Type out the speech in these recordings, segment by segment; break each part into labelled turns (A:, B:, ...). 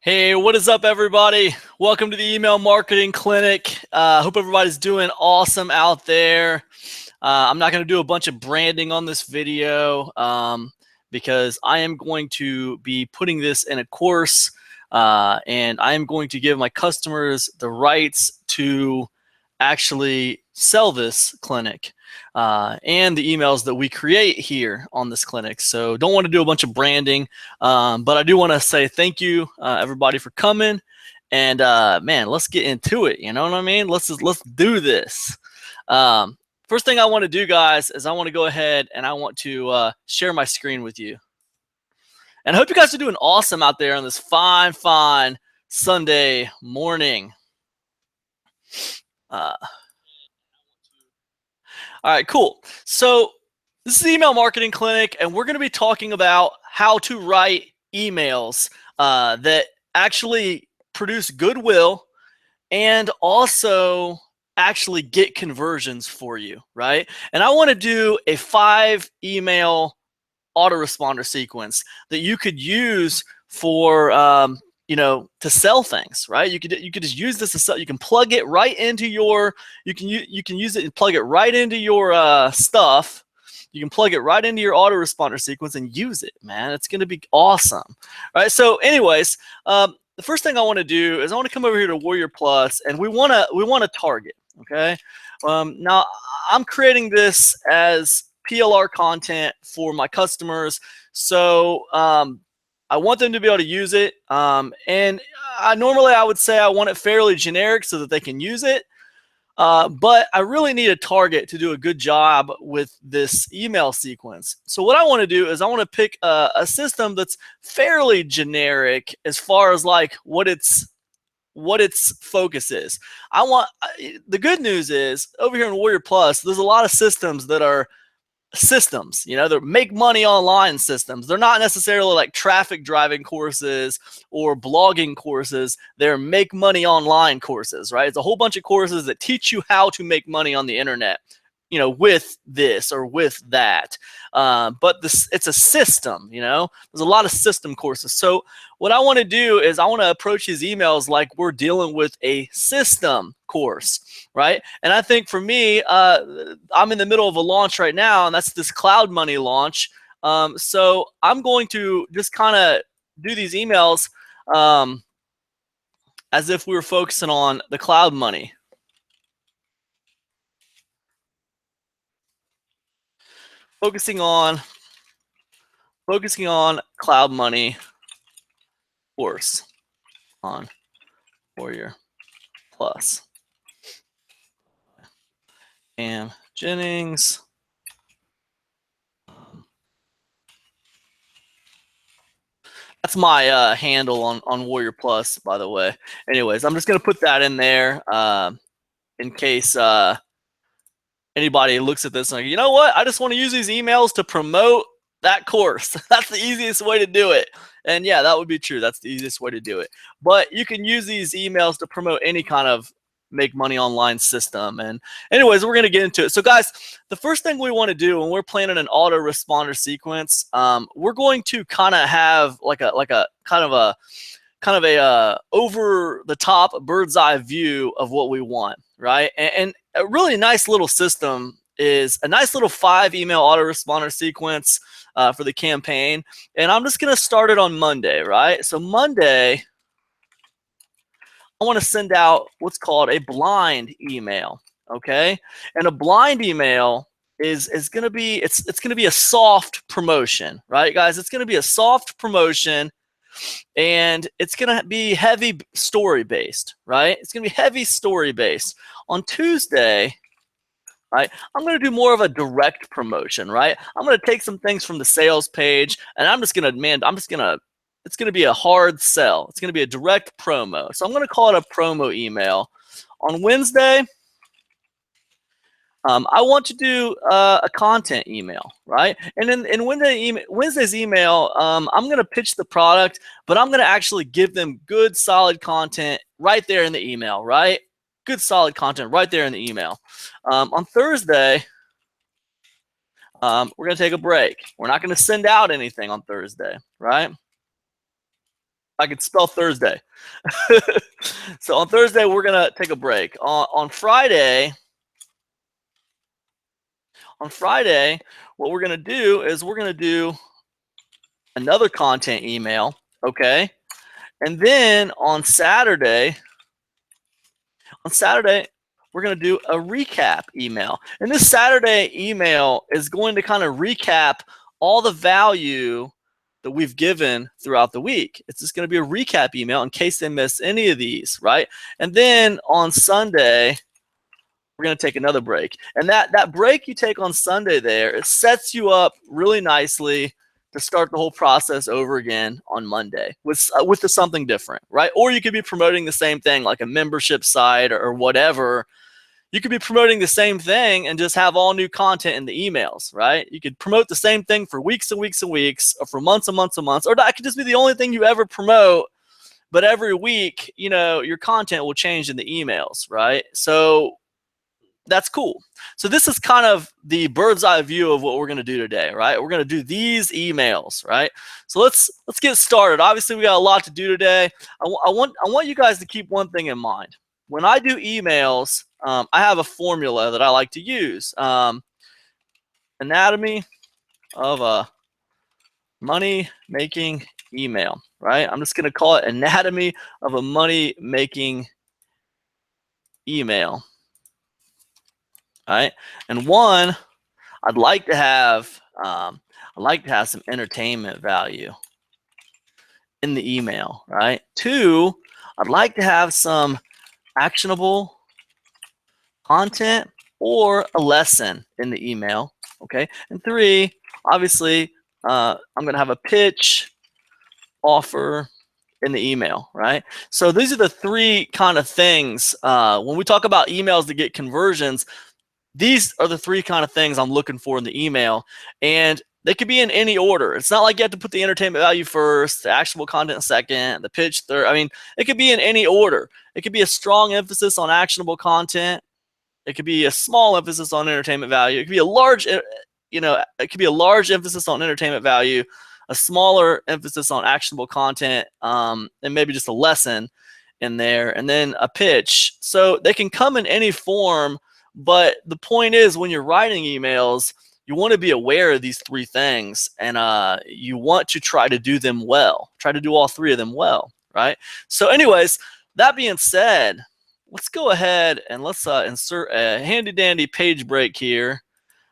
A: Hey, what is up, everybody? Welcome to the Email Marketing Clinic. Hope everybody's doing awesome out there. I'm not going to do a bunch of branding on this video because I am going to be putting this in a course and I am going to give my customers the rights to actually sell this clinic and the emails that we create here on this clinic. So don't want to do a bunch of branding, but I do want to say thank you, everybody, for coming. And man, let's get into it. You know what I mean? Let's do this. First thing I want to do, guys, is I want to go ahead and I want to share my screen with you. And I hope you guys are doing awesome out there on this fine Sunday morning. All right, cool. So this is the Email Marketing Clinic, and we're going to be talking about how to write emails that actually produce goodwill and also actually get conversions for you, right? And I want to do a 5 email autoresponder sequence that you could use for to sell things, right? You could just use this to sell. You can plug it right into your you can use it and plug it right into your stuff. You can plug it right into your autoresponder sequence and use it, man. It's going to be awesome. All right, so anyways, the first thing I want to do is I want to come over here to Warrior Plus, and we want to target, okay? Now I'm creating this as PLR content for my customers, so I want them to be able to use it, and normally I would say I want it fairly generic so that they can use it, but I really need a target to do a good job with this email sequence. So what I want to do is I want to pick a system that's fairly generic as far as like what its focus is. The good news is over here in Warrior Plus, there's a lot of systems that are systems, they're make money online systems. They're not necessarily like traffic driving courses or blogging courses. They're make money online courses, right? It's a whole bunch of courses that teach you how to make money on the internet, with this or with that. But it's a system, there's a lot of system courses. So what I want to do is I want to approach these emails like we're dealing with a system course, right? And I think for me, I'm in the middle of a launch right now, and that's this Cloud Money launch. So I'm going to just kind of do these emails as if we were focusing on the Cloud Money. Focusing on Cloud Money course on Warrior Plus. And Jennings. That's my handle on Warrior Plus, by the way. Anyways, I'm just going to put that in there in case anybody looks at this and like, you know what? I just want to use these emails to promote that course. That's the easiest way to do it. And yeah, that would be true. That's the easiest way to do it. But you can use these emails to promote any kind of make money online system. And anyways, we're going to get into it. So guys, the first thing we want to do when we're planning an autoresponder sequence, we're going to kind of have like a kind of a over the top bird's eye view of what we want, right? And a really nice little system is a nice little 5 email autoresponder sequence for the campaign. And I'm just going to start it on Monday, right? So Monday, I want to send out what's called a blind email, okay? And a blind email is going to be, it's going to be a soft promotion, right, guys? It's going to be a soft promotion, and it's going to be heavy story based, right? It's going to be heavy story based. On Tuesday, right, I'm going to do more of a direct promotion, right? I'm going to take some things from the sales page, and it's going to be a hard sell. It's going to be a direct promo. So I'm going to call it a promo email. On Wednesday, I want to do a content email, right? And in Wednesday's email, I'm going to pitch the product, but I'm going to actually give them good, solid content right there in the email, right? Good, solid content right there in the email. On Thursday, we're going to take a break. We're not going to send out anything on Thursday, right? I can spell Thursday. So on Thursday, we're going to take a break. On Friday, what we're going to do is we're going to do another content email, okay? And then on Saturday, we're going to do a recap email. And this Saturday email is going to kind of recap all the value that we've given throughout the week. It's just going to be a recap email in case they miss any of these, right? And then on Sunday, we're going to take another break. And that break you take on Sunday there, it sets you up really nicely to start the whole process over again on Monday with something different, right? Or you could be promoting the same thing like a membership site or whatever. You could be promoting the same thing and just have all new content in the emails, right? You could promote the same thing for weeks and weeks and weeks, or for months and months and months, or that could just be the only thing you ever promote. But every week, your content will change in the emails, right? So that's cool. So this is kind of the bird's eye view of what we're going to do today, right? We're going to do these emails, right? So let's get started. Obviously, we got a lot to do today. I want you guys to keep one thing in mind. When I do emails, I have a formula that I like to use. Anatomy of a money-making email, right? I'm just going to call it anatomy of a money-making email. All right, and one, I'd like to have some entertainment value in the email, right? Two, I'd like to have some actionable content or a lesson in the email, okay? And three, obviously, I'm going to have a pitch, offer in the email, right? So these are the three kind of things. When we talk about emails that get conversions, these are the three kind of things I'm looking for in the email, and they could be in any order. It's not like you have to put the entertainment value first, the actionable content second, the pitch third. I mean, it could be in any order. It could be a strong emphasis on actionable content. It could be a small emphasis on entertainment value. It could be a large, it could be a large emphasis on entertainment value, a smaller emphasis on actionable content, and maybe just a lesson in there, and then a pitch. So they can come in any form. But the point is, when you're writing emails, you want to be aware of these three things, and you want to try to do them well. Try to do all three of them well, right? So anyways, that being said, let's go ahead and let's insert a handy-dandy page break here,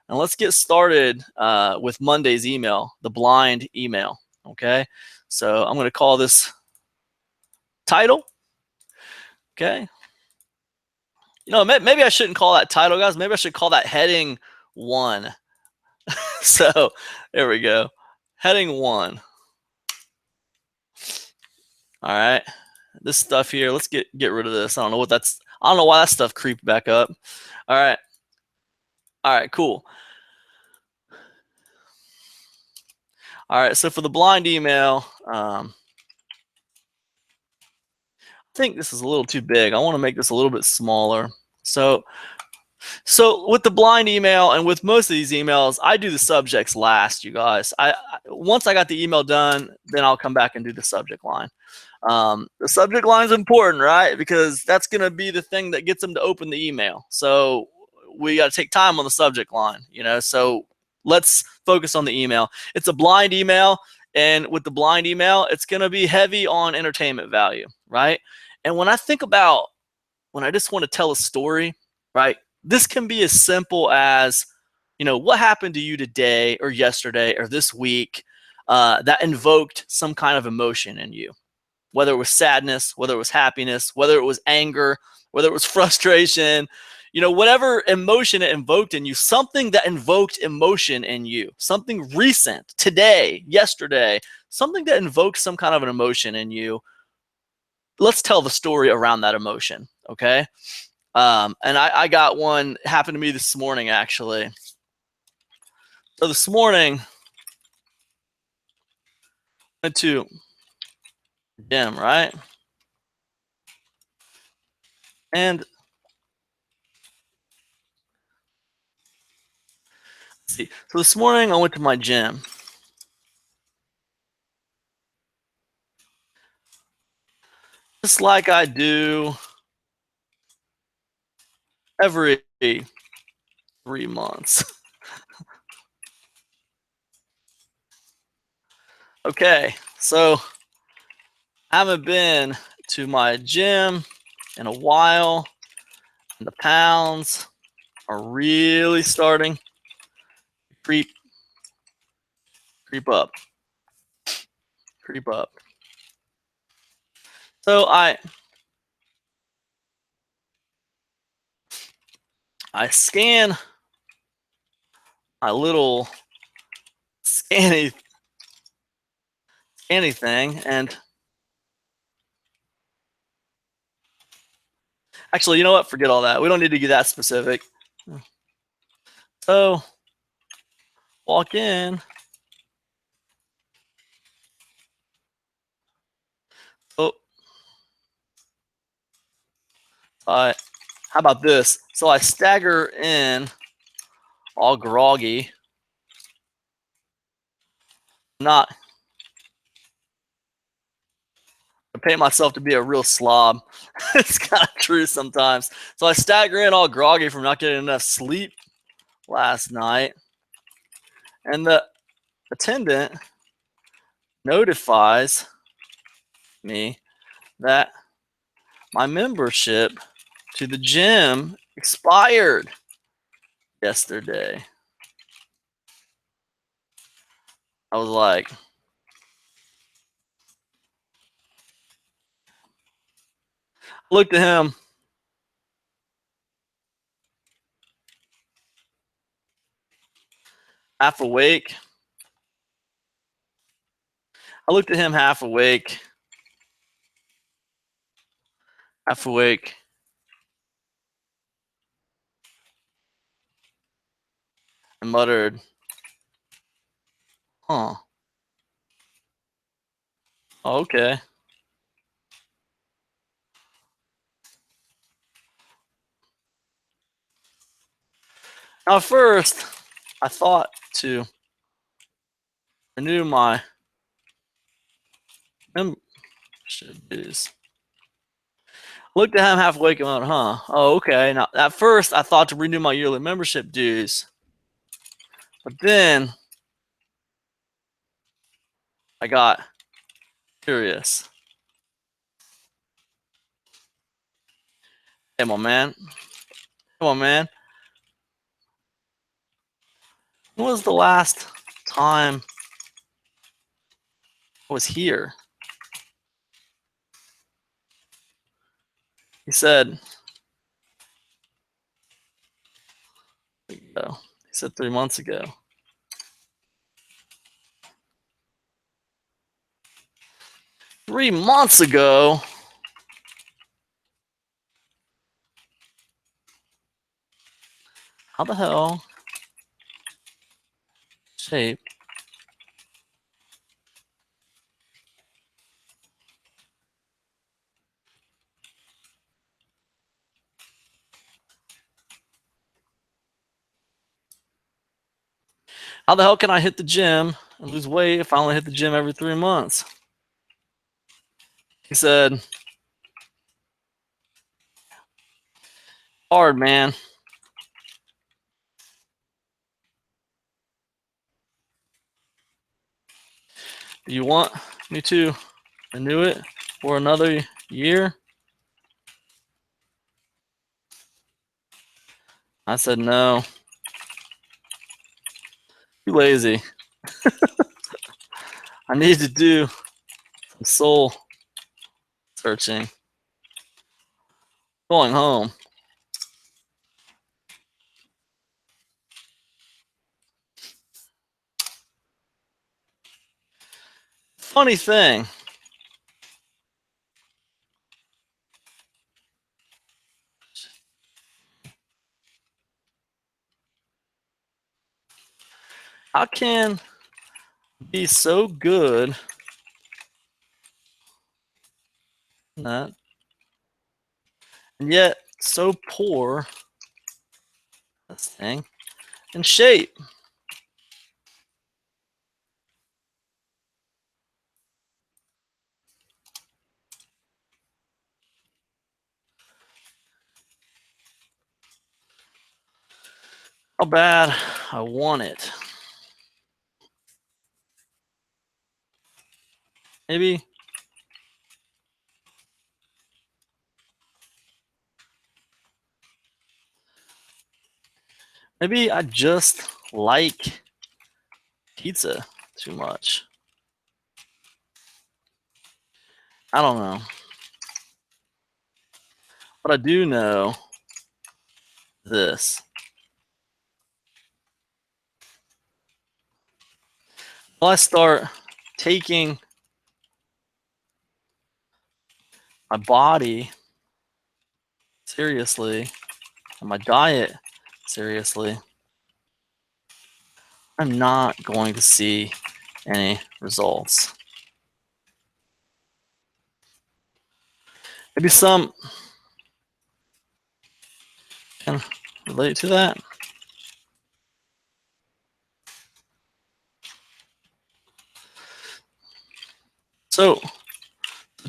A: and let's get started with Monday's email, the blind email, okay? So I'm going to call this title, okay? Maybe I shouldn't call that title, guys. Maybe I should call that heading 1. So there we go. Heading 1. All right. This stuff here, let's get rid of this. I don't know why that stuff creeped back up. All right. All right, cool. All right, so for the blind email, I think this is a little too big. I want to make this a little bit smaller. So with the blind email and with most of these emails, I do the subjects last, you guys. Once I got the email done, then I'll come back and do the subject line. The subject line is important, right? Because that's going to be the thing that gets them to open the email. So we got to take time on the subject line, so let's focus on the email. It's a blind email, and with the blind email, it's going to be heavy on entertainment value, right? And when I just want to tell a story, right? This can be as simple as, what happened to you today or yesterday or this week that invoked some kind of emotion in you, whether it was sadness, whether it was happiness, whether it was anger, whether it was frustration, whatever emotion it invoked in you, something that invoked emotion in you, something recent, today, yesterday, something that invoked some kind of an emotion in you. Let's tell the story around that emotion, okay? And I got one, happened to me this morning, actually. So this morning, I went to the gym, right? And let's see. So this morning, I went to my gym. just like I do every 3 months. Okay, so I haven't been to my gym in a while, and the pounds are really starting to creep up, creep up. So I scan my little scanny thing, and actually, you know what? Forget all that. We don't need to get that specific. So walk in. Oh, how about this? So I stagger in all groggy. Not I paint myself to be a real slob. It's kind of true sometimes. So I stagger in all groggy from not getting enough sleep last night. And the attendant notifies me that my membership to the gym expired yesterday. I was like, I looked at him. Half awake. I looked at him half awake, and muttered, huh, oh, okay. Now, at first, I thought to renew my membership dues. Looked at him half awake and went, huh, oh, okay. Now, at first, I thought to renew my yearly membership dues. But then I got curious. Hey, my man. Come on, man. When was the last time I was here? He said, he said 3 months ago. 3 months ago? How the hell? Shape. How the hell can I hit the gym and lose weight if I only hit the gym every 3 months? He said, hard, man. Do you want me to renew it for another year? I said, no. Too lazy. I need to do some soul searching. Going home. Funny thing. How can be so good that and yet so poor this thing in shape? how bad I want it. Maybe I just like pizza too much. I don't know. But I do know this. Well, I start taking my body seriously and my diet seriously, I'm not going to see any results. Maybe some can relate to that. So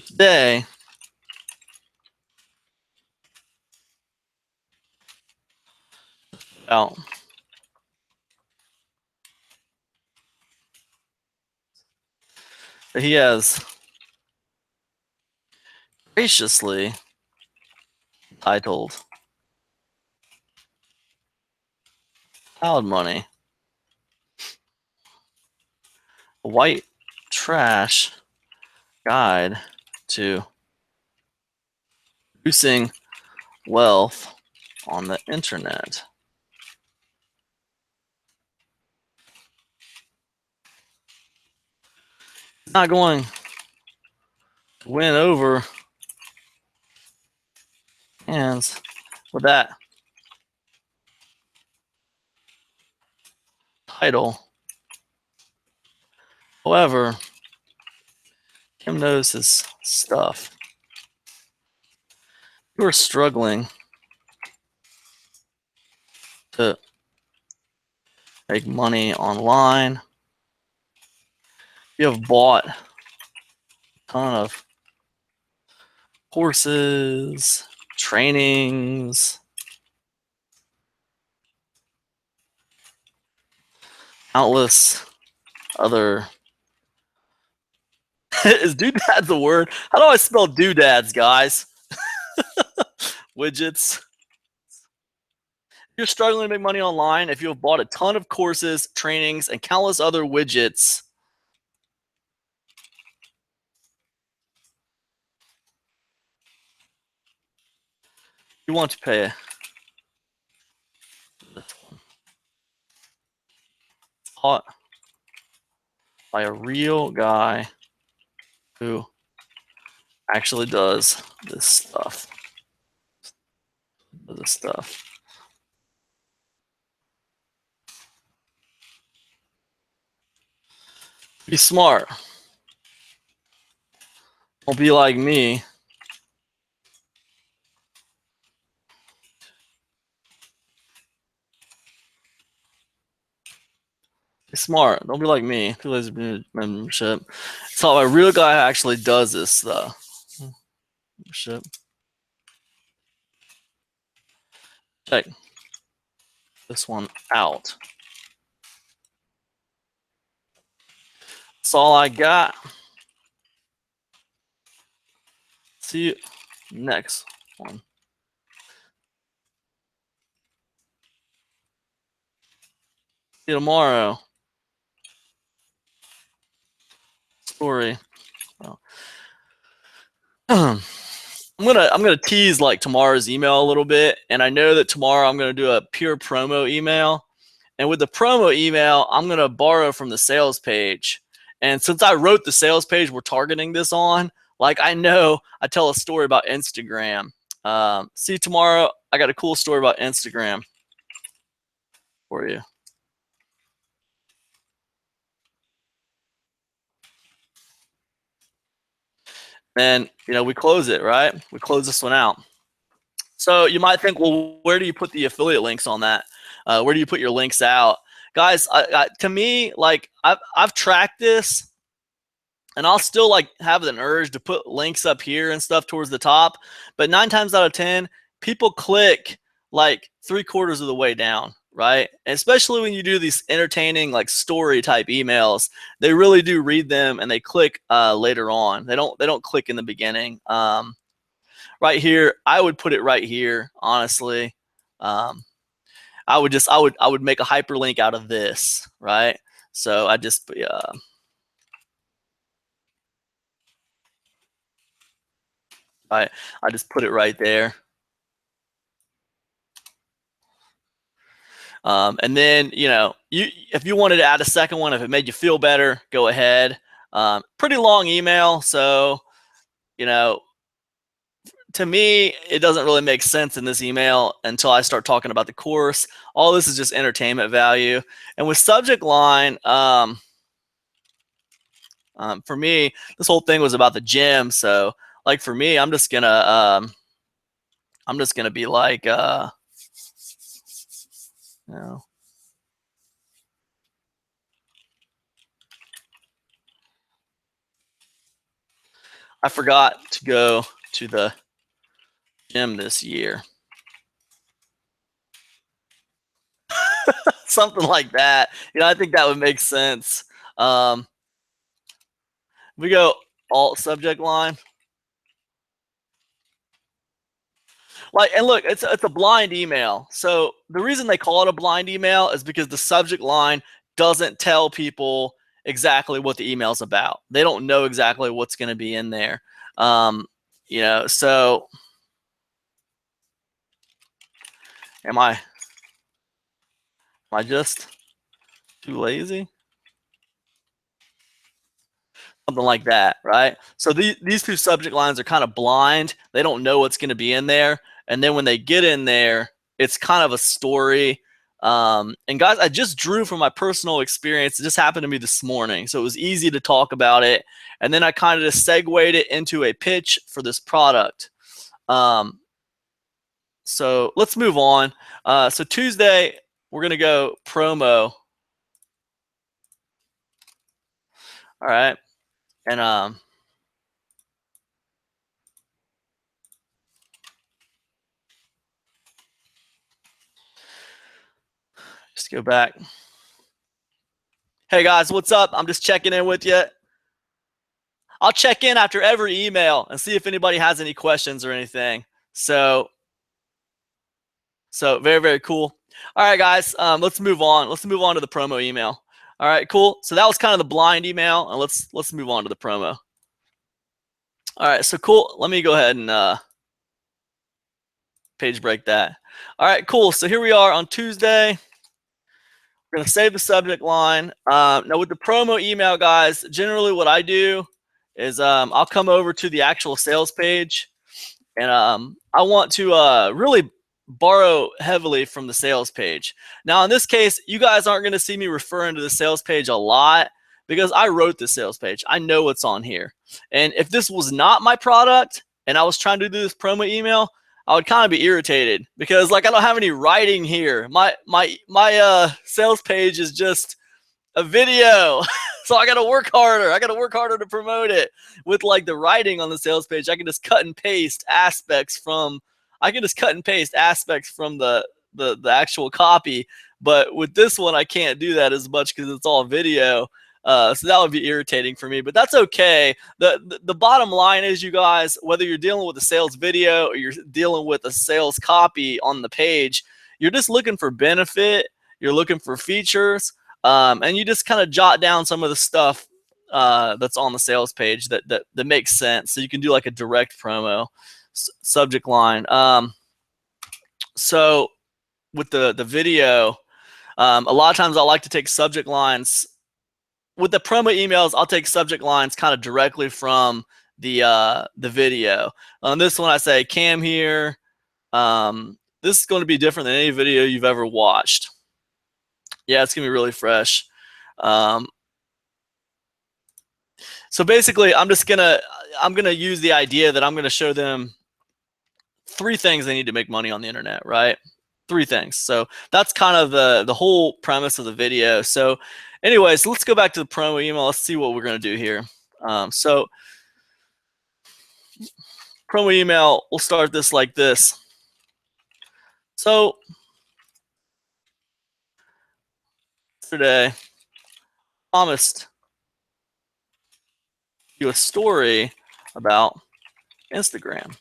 A: today, out he has graciously titled Cloud Money, a white trash guide to producing wealth on the internet. It's not going to win over hands with that title. However, Kim knows his stuff. You are struggling to make money online. You have bought a ton of courses, trainings, countless other. Is doodad the word? How do I spell doodads, guys? Widgets. You're struggling to make money online. If you have bought a ton of courses, trainings, and countless other widgets, you want to pay this one. It's taught by a real guy who actually does this stuff. Be smart. Don't be like me. Be smart. Don't be like me. Too lazy membership. It's not a real guy who actually does this stuff. Membership. Check this one out. That's all I got. See you next one. See you tomorrow. Story. Well, I'm gonna tease like tomorrow's email a little bit, and I know that tomorrow I'm gonna do a pure promo email. And with the promo email, I'm gonna borrow from the sales page. And since I wrote the sales page we're targeting this on, like I know I tell a story about Instagram. See you tomorrow. I got a cool story about Instagram for you. And we close it, right? We close this one out. So you might think, well, where do you put the affiliate links on that? Where do you put your links out? Guys, to me, like I've tracked this, and I'll still like have an urge to put links up here and stuff towards the top. But 9 times out of 10, people click like 3/4 of the way down. right? And especially when you do these entertaining like story type emails, they really do read them and they click later on. They don't click in the beginning. Right here, I would put it right here. Honestly, um, I would make a hyperlink out of this, right? So I just I just put it right there. And then, if you wanted to add a second one, if it made you feel better, go ahead. Pretty long email, so you know, to me, it doesn't really make sense in this email until I start talking about the course. All this is just entertainment value, and with subject line, for me, this whole thing was about the gym. So, like for me, I'm just gonna be like, you know, I forgot to go to the gym this year. Something like that. I think that would make sense. Um, we go alt subject line. Like, and look, it's a blind email. So the reason they call it a blind email is because the subject line doesn't tell people exactly what the email's about. They don't know exactly what's going to be in there. So am I just too lazy? Something like that, right? So these two subject lines are kind of blind. They don't know what's going to be in there. And then when they get in there, it's kind of a story. And guys, I just drew from my personal experience. It just happened to me this morning. So it was easy to talk about it. And then I kind of just segued it into a pitch for this product. So let's move on. So Tuesday, we're going to go promo. All right. And just go back. Hey guys, what's up? I'm just checking in with you. I'll check in after every email and see if anybody has any questions or anything. So very, very cool. All right, guys, let's move on. Let's move on to the promo email. All right, cool. So that was kind of the blind email, and let's move on to the promo. All right, so cool. Let me go ahead and page break that. All right, cool. So here we are on Tuesday. We're gonna save the subject line. Now with the promo email, guys, generally what I do is I'll come over to the actual sales page, and I want to really borrow heavily from the sales page. Now in this case, you guys aren't going to see me referring to the sales page a lot because I wrote the sales page. I know what's on here. And if this was not my product and I was trying to do this promo email, I would kind of be irritated because like I don't have any writing here. My sales page is just a video. So I got to work harder. I got to work harder to promote it. With like the writing on the sales page, I can just cut and paste aspects from the actual copy. But with this one, I can't do that as much because it's all video. So that would be irritating for me, but that's okay. The bottom line is, you guys, whether you're dealing with a sales video or you're dealing with a sales copy on the page, you're just looking for benefit. You're looking for features. And you just kind of jot down some of the stuff that's on the sales page that makes sense. So you can do like a direct promo subject line. So with the video, a lot of times I like to take subject lines. With the promo emails, I'll take subject lines kind of directly from the video. On this one, I say Cam here. This is going to be different than any video you've ever watched. Yeah, it's gonna be really fresh. So basically, I'm gonna use the idea that I'm gonna show them 3 things they need to make money on the internet, right? 3 things. So that's kind of the whole premise of the video. So, anyways, let's go back to the promo email. Let's see what we're gonna do here. So promo email, we'll start this like this. So yesterday promised you a story about Instagram.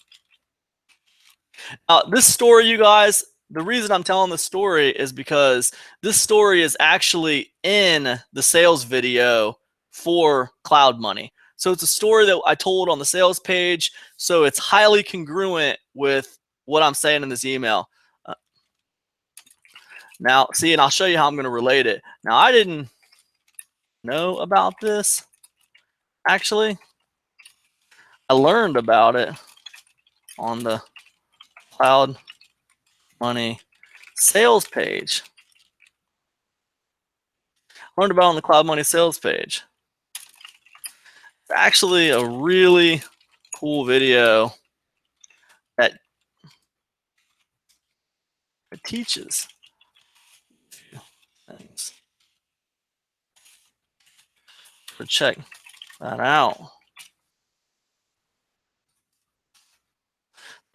A: This story, you guys, the reason I'm telling this story is because this story is actually in the sales video for Cloud Money. So it's a story that I told on the sales page. So it's highly congruent with what I'm saying in this email. Now, see, and I'll show you how I'm going to relate it. Now, I didn't know about this. Actually, I learned about it on the Cloud Money sales page. Learned about it on the Cloud Money sales page. It's actually a really cool video that it teaches things. So check that out.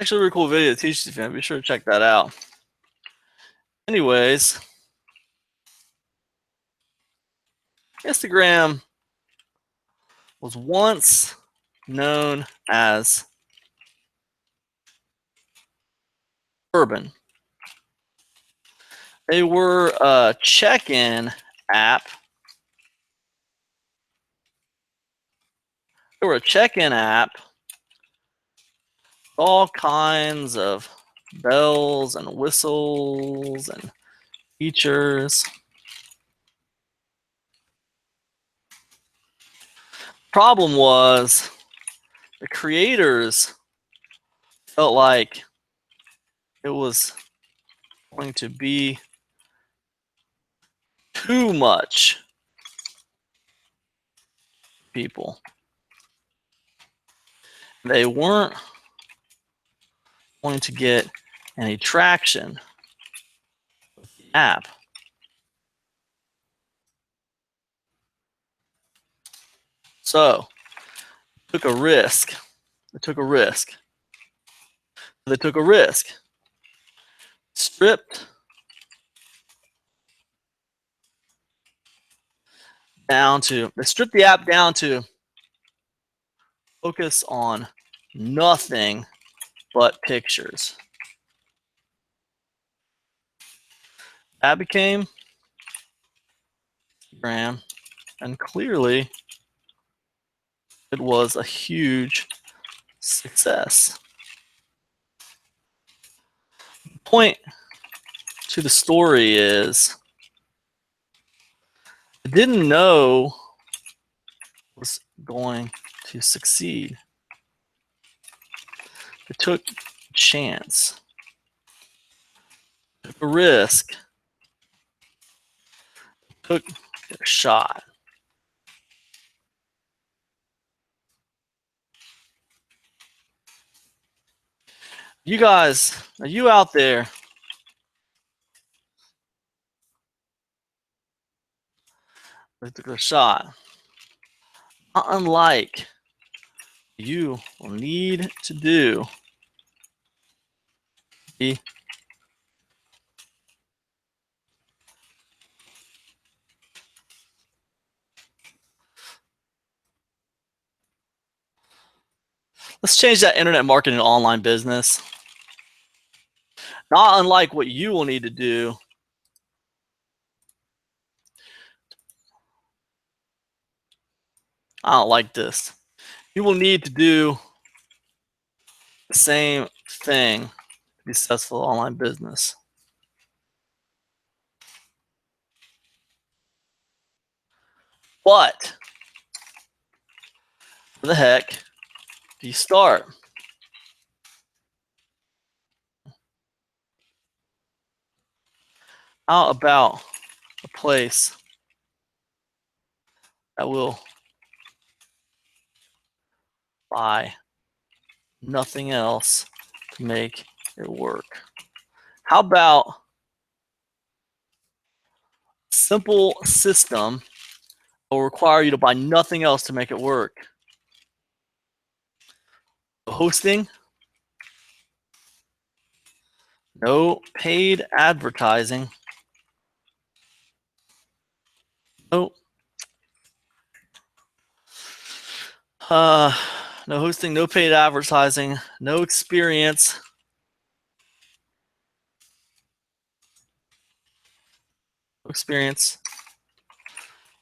A: Actually, a really cool video that teaches you. Be sure to check that out. Anyways, Instagram was once known as Urban. They were a check-in app. They were a check-in app. All kinds of bells and whistles and features. Problem was the creators felt like it was going to be too much people. They weren't going to get any traction with the app. So took a risk. They took a risk. They took a risk. Stripped down to, they stripped the app down to focus on nothing but pictures. That became Instagram, and clearly it was a huge success. The point to the story is I didn't know it was going to succeed. They took a chance, took a risk, took a shot. You guys, are you out there? They took a shot. Unlike you will need to do the let's change that internet marketing to online business. Not unlike what you will need to do I don't like this. You will need to do the same thing to be successful online business. But where the heck do you start? How about a place that will buy nothing else to make it work? How about a simple system that will require you to buy nothing else to make it work? No hosting, no paid advertising, No hosting, no paid advertising, no experience. No experience.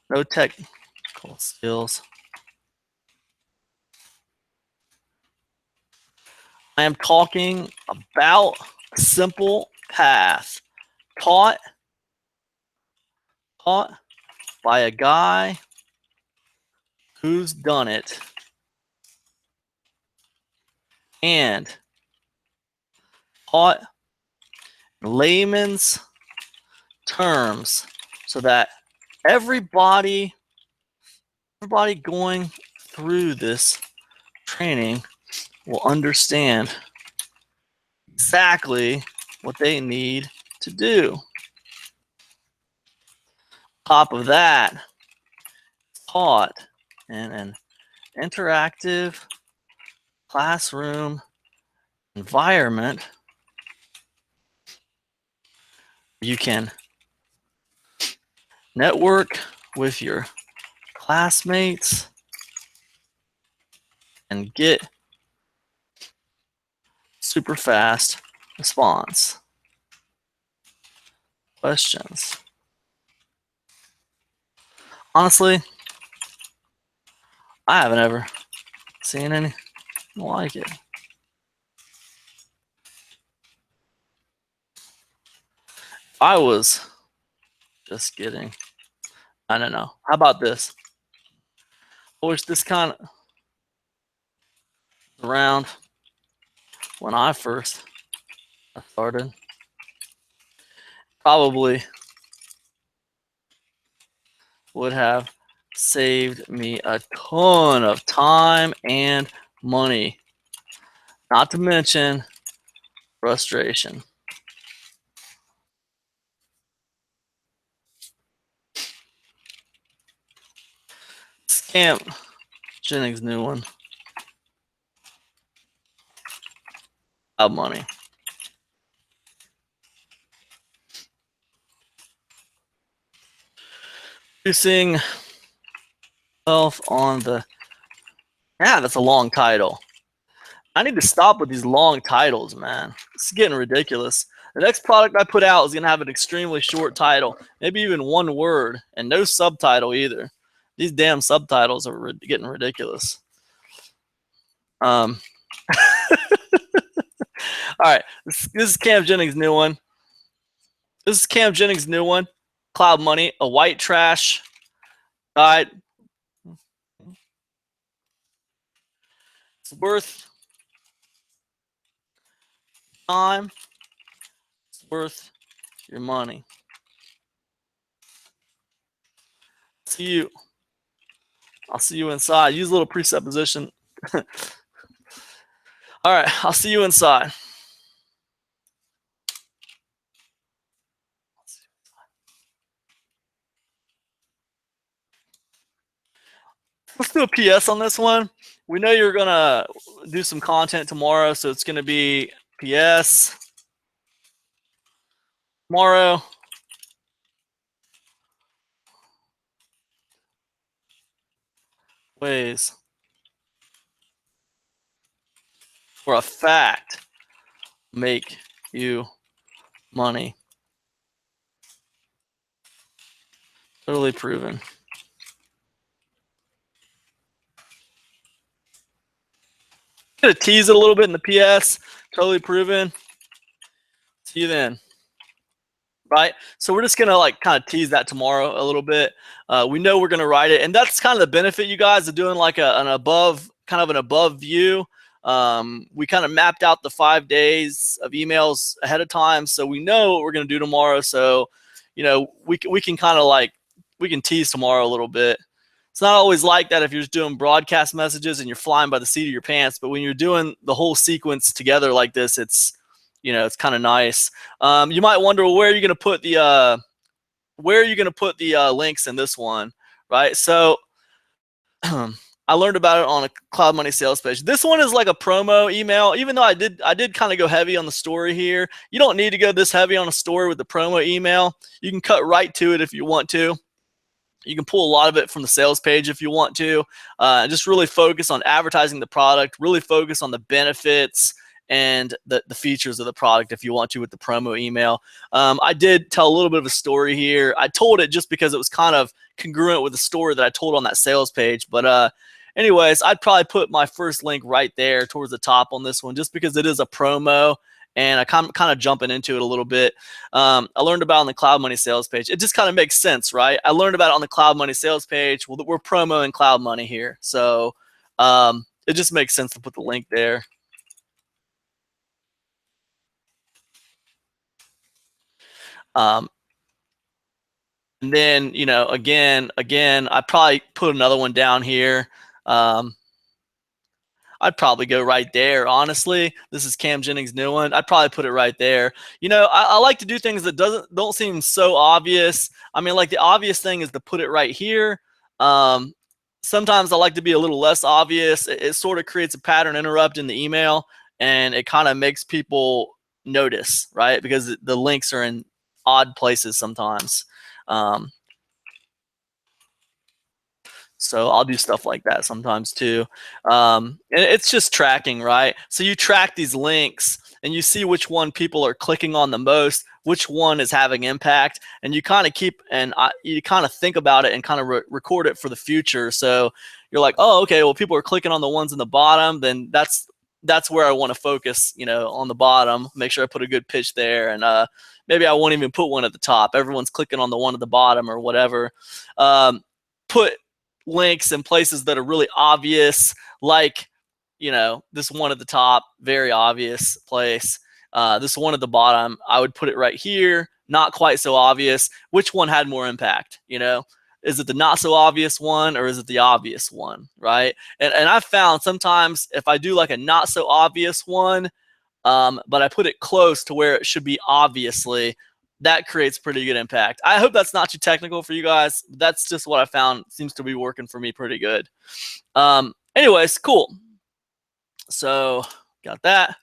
A: No technical skills. I am talking about a simple path taught by a guy who's done it and taught in layman's terms so that everybody going through this training will understand exactly what they need to do. Top of that, taught in an interactive classroom environment. You can network with your classmates and get super fast response. Questions? Honestly, I haven't ever seen any like it. I was just kidding. I don't know. How about this? I wish this kind of around when I first started. Probably would have saved me a ton of time and money. Not to mention frustration. Scam Jennings' new one. About money. Producing self on the. Yeah, that's a long title. I need to stop with these long titles, man. It's getting ridiculous. The next product I put out is going to have an extremely short title, maybe even one word, and no subtitle either. These damn subtitles are getting ridiculous. All right, this is Cam Jennings' new one. This is Cam Jennings' new one. Cloud Money, a white trash guide. It's worth time. It's worth your money. See you. I'll see you inside. Use a little presupposition. All right, I'll see you inside. Let's do a PS on this one. We know you're going to do some content tomorrow, so it's going to be PS tomorrow. Ways for a fact make you money. Totally proven. I'm going to tease it a little bit in the PS. Totally proven. See you then. Right? So we're just going to like kind of tease that tomorrow a little bit. We know we're going to write it. And that's kind of the benefit, you guys, of doing like an above view. We kind of mapped out the 5 days of emails ahead of time. So we know what we're going to do tomorrow. So, you know, we can kind of like, we can tease tomorrow a little bit. It's not always like that if you're just doing broadcast messages and you're flying by the seat of your pants. But when you're doing the whole sequence together like this, it's, you know, it's kind of nice. You might wonder, well, where are you going to put the links in this one, right? So I learned about it on a Cloud Money sales page. This one is like a promo email. Even though I did kind of go heavy on the story here. You don't need to go this heavy on a story with the promo email. You can cut right to it if you want to. You can pull a lot of it from the sales page if you want to. Just really focus on advertising the product, really focus on the benefits and the features of the product if you want to with the promo email. I did tell a little bit of a story here. I told it just because it was kind of congruent with the story that I told on that sales page. But anyways, I'd probably put my first link right there towards the top on this one just because it is a promo. And I kind of jumping into it a little bit. I learned about it on the Cloud Money sales page. It just kind of makes sense, right? I learned about it on the Cloud Money sales page. Well, we're promoting Cloud Money here. So it just makes sense to put the link there. And then, again, I probably put another one down here. I'd probably go right there. Honestly, this is Cam Jennings' new one. I'd probably put it right there. I like to do things that don't seem so obvious. I mean, like the obvious thing is to put it right here. Sometimes I like to be a little less obvious. It sort of creates a pattern interrupt in the email, and it kind of makes people notice, right? Because the links are in odd places sometimes. So I'll do stuff like that sometimes too. And it's just tracking, right? So you track these links and you see which one people are clicking on the most, which one is having impact, and you kind of you kind of think about it and kind of record it for the future. So you're like, oh, okay, well, people are clicking on the ones in the bottom, then that's where I want to focus, on the bottom. Make sure I put a good pitch there, and maybe I won't even put one at the top. Everyone's clicking on the one at the bottom or whatever. Put links in places that are really obvious, like this one at the top, very obvious place. This one at the bottom, I would put it right here, not quite so obvious. Which one had more impact? Is it the not so obvious one or is it the obvious one, right? And I've found sometimes if I do like a not so obvious one, but I put it close to where it should be obviously, that creates pretty good impact. I hope that's not too technical for you guys. That's just what I found seems to be working for me pretty good. Anyways, cool. So got that.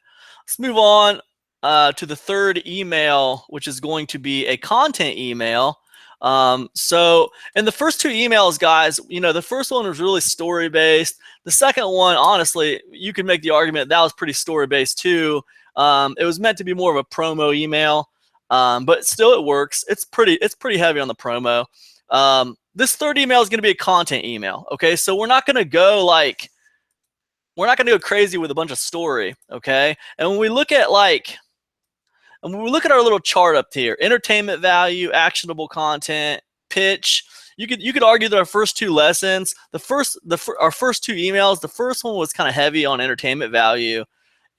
A: Let's move on to the third email, which is going to be a content email. So in the first two emails, guys, the first one was really story based. The second one, honestly, you could make the argument that was pretty story based too. It was meant to be more of a promo email, but still it works. It's pretty heavy on the promo. This third email is going to be a content email. Okay, so we're not going to go crazy with a bunch of story. Okay, and when we look at our little chart up here, entertainment value, actionable content, pitch, you could argue that our first two lessons, our first two emails, the first one was kind of heavy on entertainment value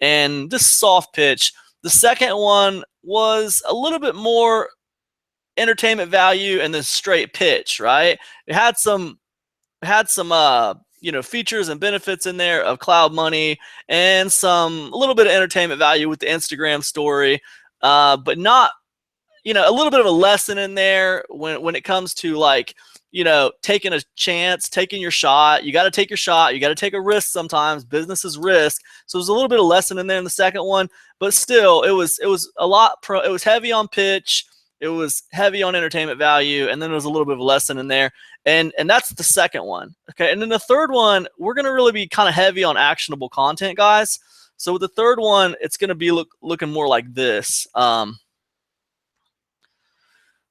A: and just soft pitch. The second one was a little bit more entertainment value and then straight pitch, right? It had some features and benefits in there of Cloud Money and a little bit of entertainment value with the Instagram story, but not, a little bit of a lesson in there when it comes to taking a chance, taking your shot. You got to take your shot. You got to take a risk sometimes. Business is risk. So there's a little bit of lesson in there in the second one, but still it was a lot it was heavy on pitch. It was heavy on entertainment value, and then there was a little bit of a lesson in there, and that's the second one. Okay, and then the third one, we're gonna really be kind of heavy on actionable content, guys. So with the third one, it's gonna be looking more like this.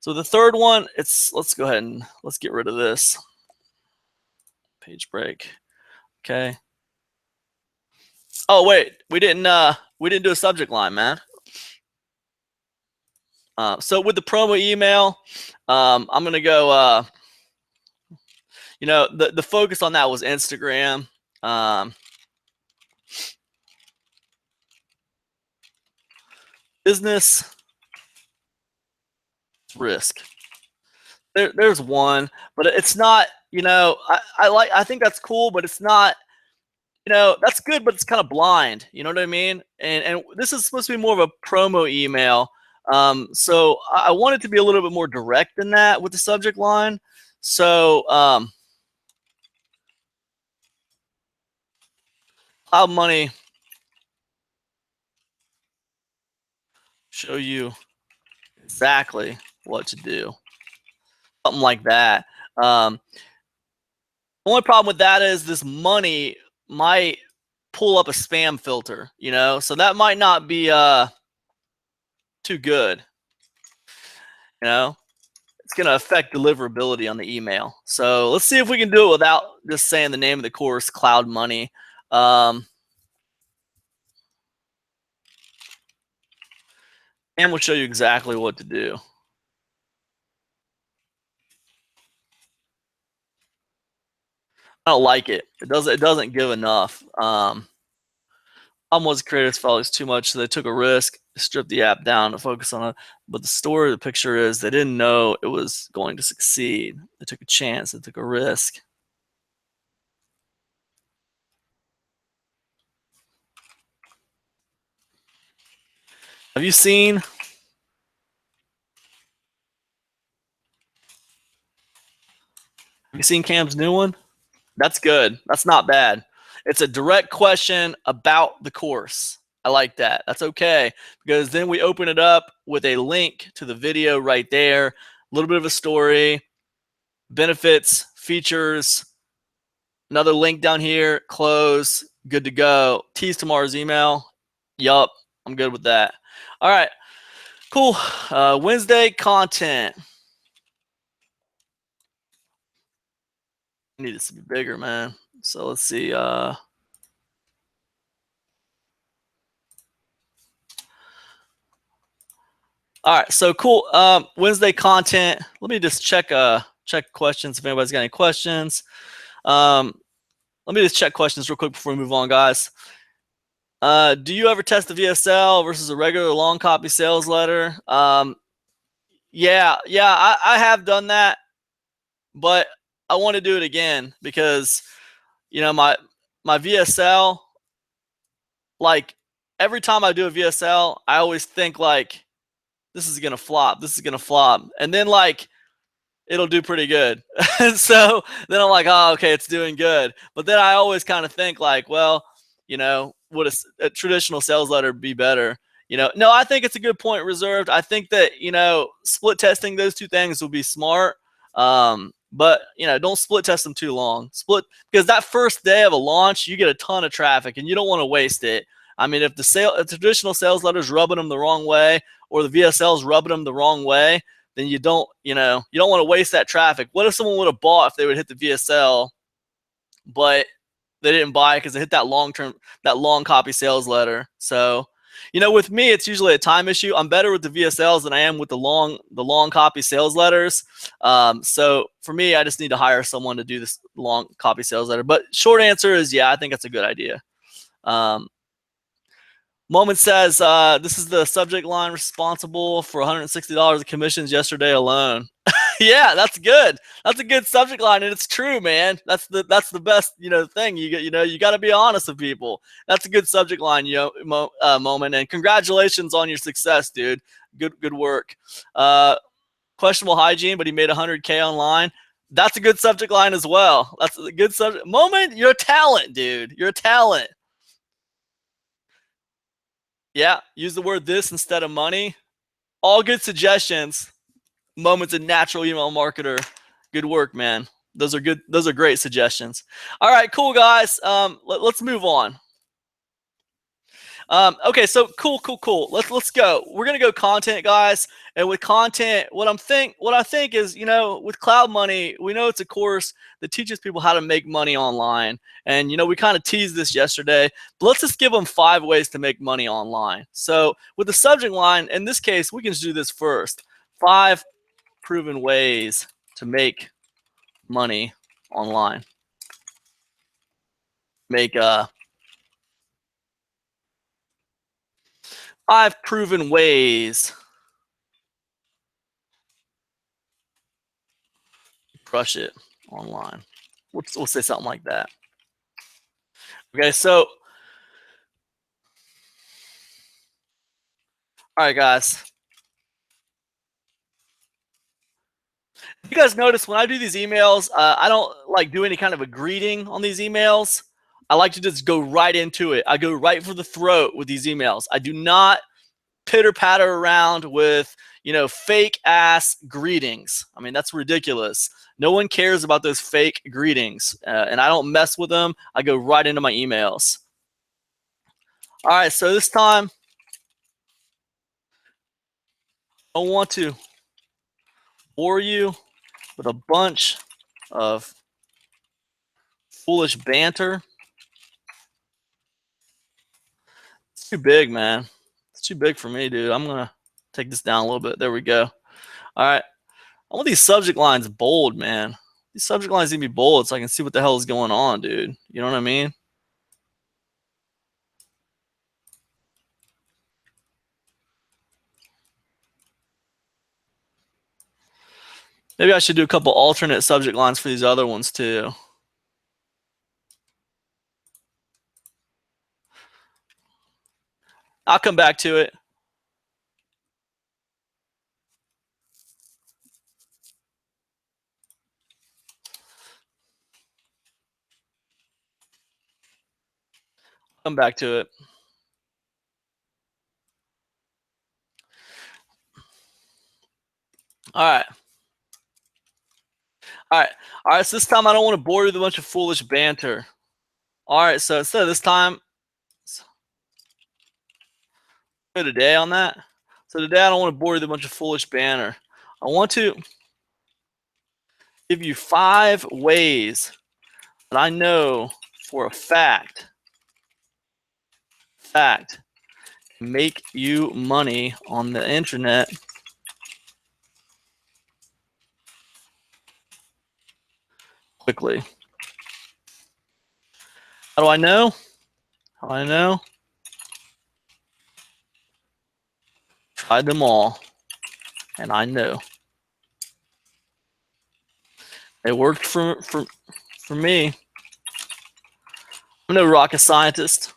A: So the third one, let's go ahead and let's get rid of this page break. Okay. Oh wait, we didn't do a subject line, man. So with the promo email, I'm gonna go. The focus on that was Instagram. Business risk. There's one, but it's not. I think that's cool, but it's not. That's good, but it's kind of blind. You know what I mean? And this is supposed to be more of a promo email. So I want it to be a little bit more direct than that with the subject line. So Cloud Money show you exactly what to do. Something like that. Only problem with that is this money might pull up a spam filter, so that might not be too good. It's going to affect deliverability on the email. So let's see if we can do it without just saying the name of the course, Cloud Money. And we'll show you exactly what to do. I don't like it. It doesn't give enough. Was creators felt it's too much, so they took a risk, stripped the app down to focus on it. But the story of the picture is they didn't know it was going to succeed. They took a chance. They took a risk. Have you seen? Cam's new one? That's good. That's not bad. It's a direct question about the course. I like that. That's okay, because then we open it up with a link to the video right there, a little bit of a story, benefits, features, another link down here, close, good to go. Tease tomorrow's email. Yup, I'm good with that. All right, cool. Wednesday content. I need this to be bigger, man. So let's see. All right, so cool. Wednesday content. Let me just check questions if anybody's got any questions. Let me just check questions real quick before we move on, guys. Do you ever test the VSL versus a regular long copy sales letter? Yeah, I have done that, but I want to do it again because my VSL, like every time I do a VSL, I always think like, this is gonna flop. This is gonna flop, and then like it'll do pretty good. And so then I'm like, oh, okay, it's doing good. But then I always kind of think like, well, would a traditional sales letter be better? No, I think it's a good point reserved. I think that split testing those two things will be smart. But don't split test them too long. Because that first day of a launch, you get a ton of traffic, and you don't want to waste it. I mean, if the traditional sales letter is rubbing them the wrong way, or the VSL is rubbing them the wrong way, then you don't want to waste that traffic. What if someone would have bought if they would hit the VSL, but they didn't buy because they hit that long copy sales letter? So, with me, it's usually a time issue. I'm better with the VSLs than I am with the long copy sales letters. So for me, I just need to hire someone to do this long copy sales letter. But short answer is, yeah, I think that's a good idea. Moment says, this is the subject line responsible for $160 of commissions yesterday alone. Yeah, that's good. That's a good subject line, and it's true, man. That's the best thing. You got to be honest with people. That's a good subject line, Moment, and congratulations on your success, dude. Good work. Questionable hygiene, but he made 100K online. That's a good subject line as well. That's a good subject. Moment, you're a talent, dude. You're a talent. Yeah, use the word this instead of money. All good suggestions. Moment's a natural email marketer. Good work, man. Those are good. Those are great suggestions. All right, cool, guys. Let's move on. Okay, so cool. Let's go. We're gonna go content, guys. And with content, what I think is, with Cloud Money, we know it's a course that teaches people how to make money online. And we kind of teased this yesterday, but let's just give them 5 ways to make money online. So with the subject line, in this case, we can just do this first. 5 proven ways to make money online. Make 5 proven ways. Crush it online. We'll say something like that. Okay, so all right, guys. You guys notice when I do these emails, I don't like do any kind of a greeting on these emails. I like to just go right into it. I go right for the throat with these emails. I do not pitter patter around with fake ass greetings. I mean, that's ridiculous. No one cares about those fake greetings, and I don't mess with them. I go right into my emails. All right, so this time I don't want to bore you with a bunch of foolish banter. It's too big, man. It's too big for me, dude. I'm gonna take this down a little bit. There we go. All right. I want these subject lines bold, man. These subject lines need to be bold so I can see what the hell is going on, dude. You know what I mean? Maybe I should do a couple alternate subject lines for these other ones too. I'll come back to it. Come back to it. All right. All right. All right. So this time I don't want to bore you with a bunch of foolish banter. All right. So instead of this time, today on that. So today I don't want to bore you with a bunch of foolish banter. I want to give you 5 ways that I know for a fact make you money on the internet quickly. How do I know? How do I know? Tried them all, and I know it worked for me. I'm no rocket scientist.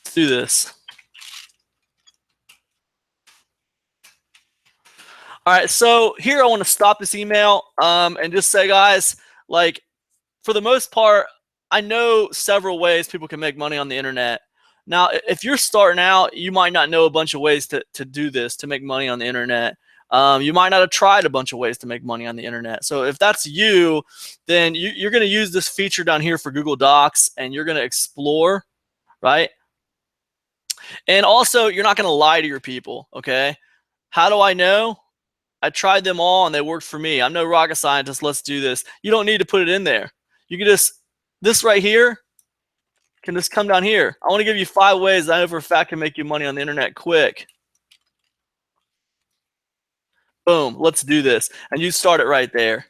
A: Let's do this. All right, so here I want to stop this email and just say, guys, like, for the most part, I know several ways people can make money on the internet. Now, if you're starting out, you might not know a bunch of ways to do this, to make money on the internet. You might not have tried a bunch of ways to make money on the internet. So if that's you, then you're going to use this feature down here for Google Docs, and you're going to explore, right? And also, you're not going to lie to your people, okay? How do I know? I tried them all, and they worked for me. I'm no rocket scientist. Let's do this. You don't need to put it in there. You can just, this right here, can just come down here. I want to give you 5 ways that I know for a fact can make you money on the internet quick. Boom, let's do this. And you start it right there.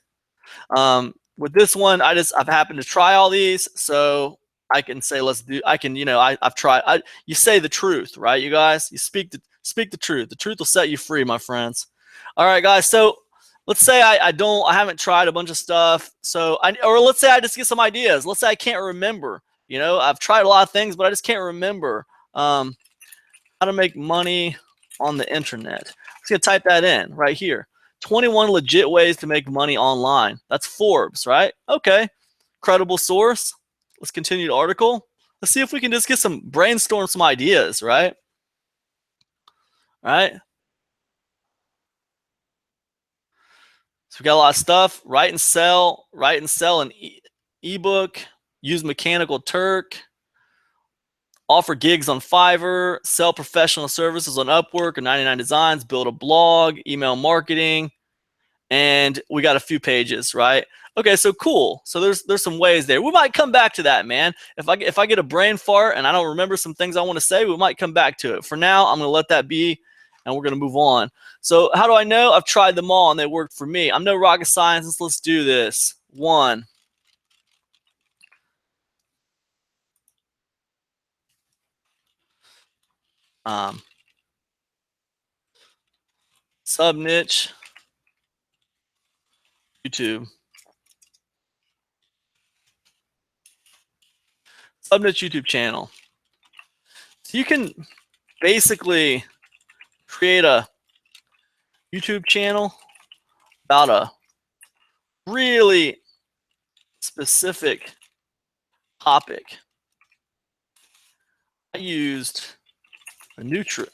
A: With this one, I've happened to try all these, so I can say let's do. I can, I've tried. You say the truth, right, you guys? You speak the truth. The truth will set you free, my friends. All right, guys. So let's say I haven't tried a bunch of stuff. So or let's say I just get some ideas. Let's say I can't remember. I've tried a lot of things, but I just can't remember how to make money on the internet. I'm just gonna type that in right here. 21 legit ways to make money online. That's Forbes, right? Okay, credible source. Let's continue the article. Let's see if we can just get brainstorm some ideas, right? Right. So we got a lot of stuff. Write and sell an ebook. Use Mechanical Turk. Offer gigs on Fiverr. Sell professional services on Upwork or 99 Designs. Build a blog. Email marketing. And we got a few pages, right? Okay, so cool. So there's some ways there. We might come back to that, man. If I get a brain fart and I don't remember some things I want to say, we might come back to it. For now, I'm gonna let that be, and we're gonna move on. So how do I know? I've tried them all and they worked for me. I'm no rocket scientist. Let's do this. 1. Sub niche YouTube. Sub niche YouTube channel. So you can basically create a YouTube channel about a really specific topic. I used a neutral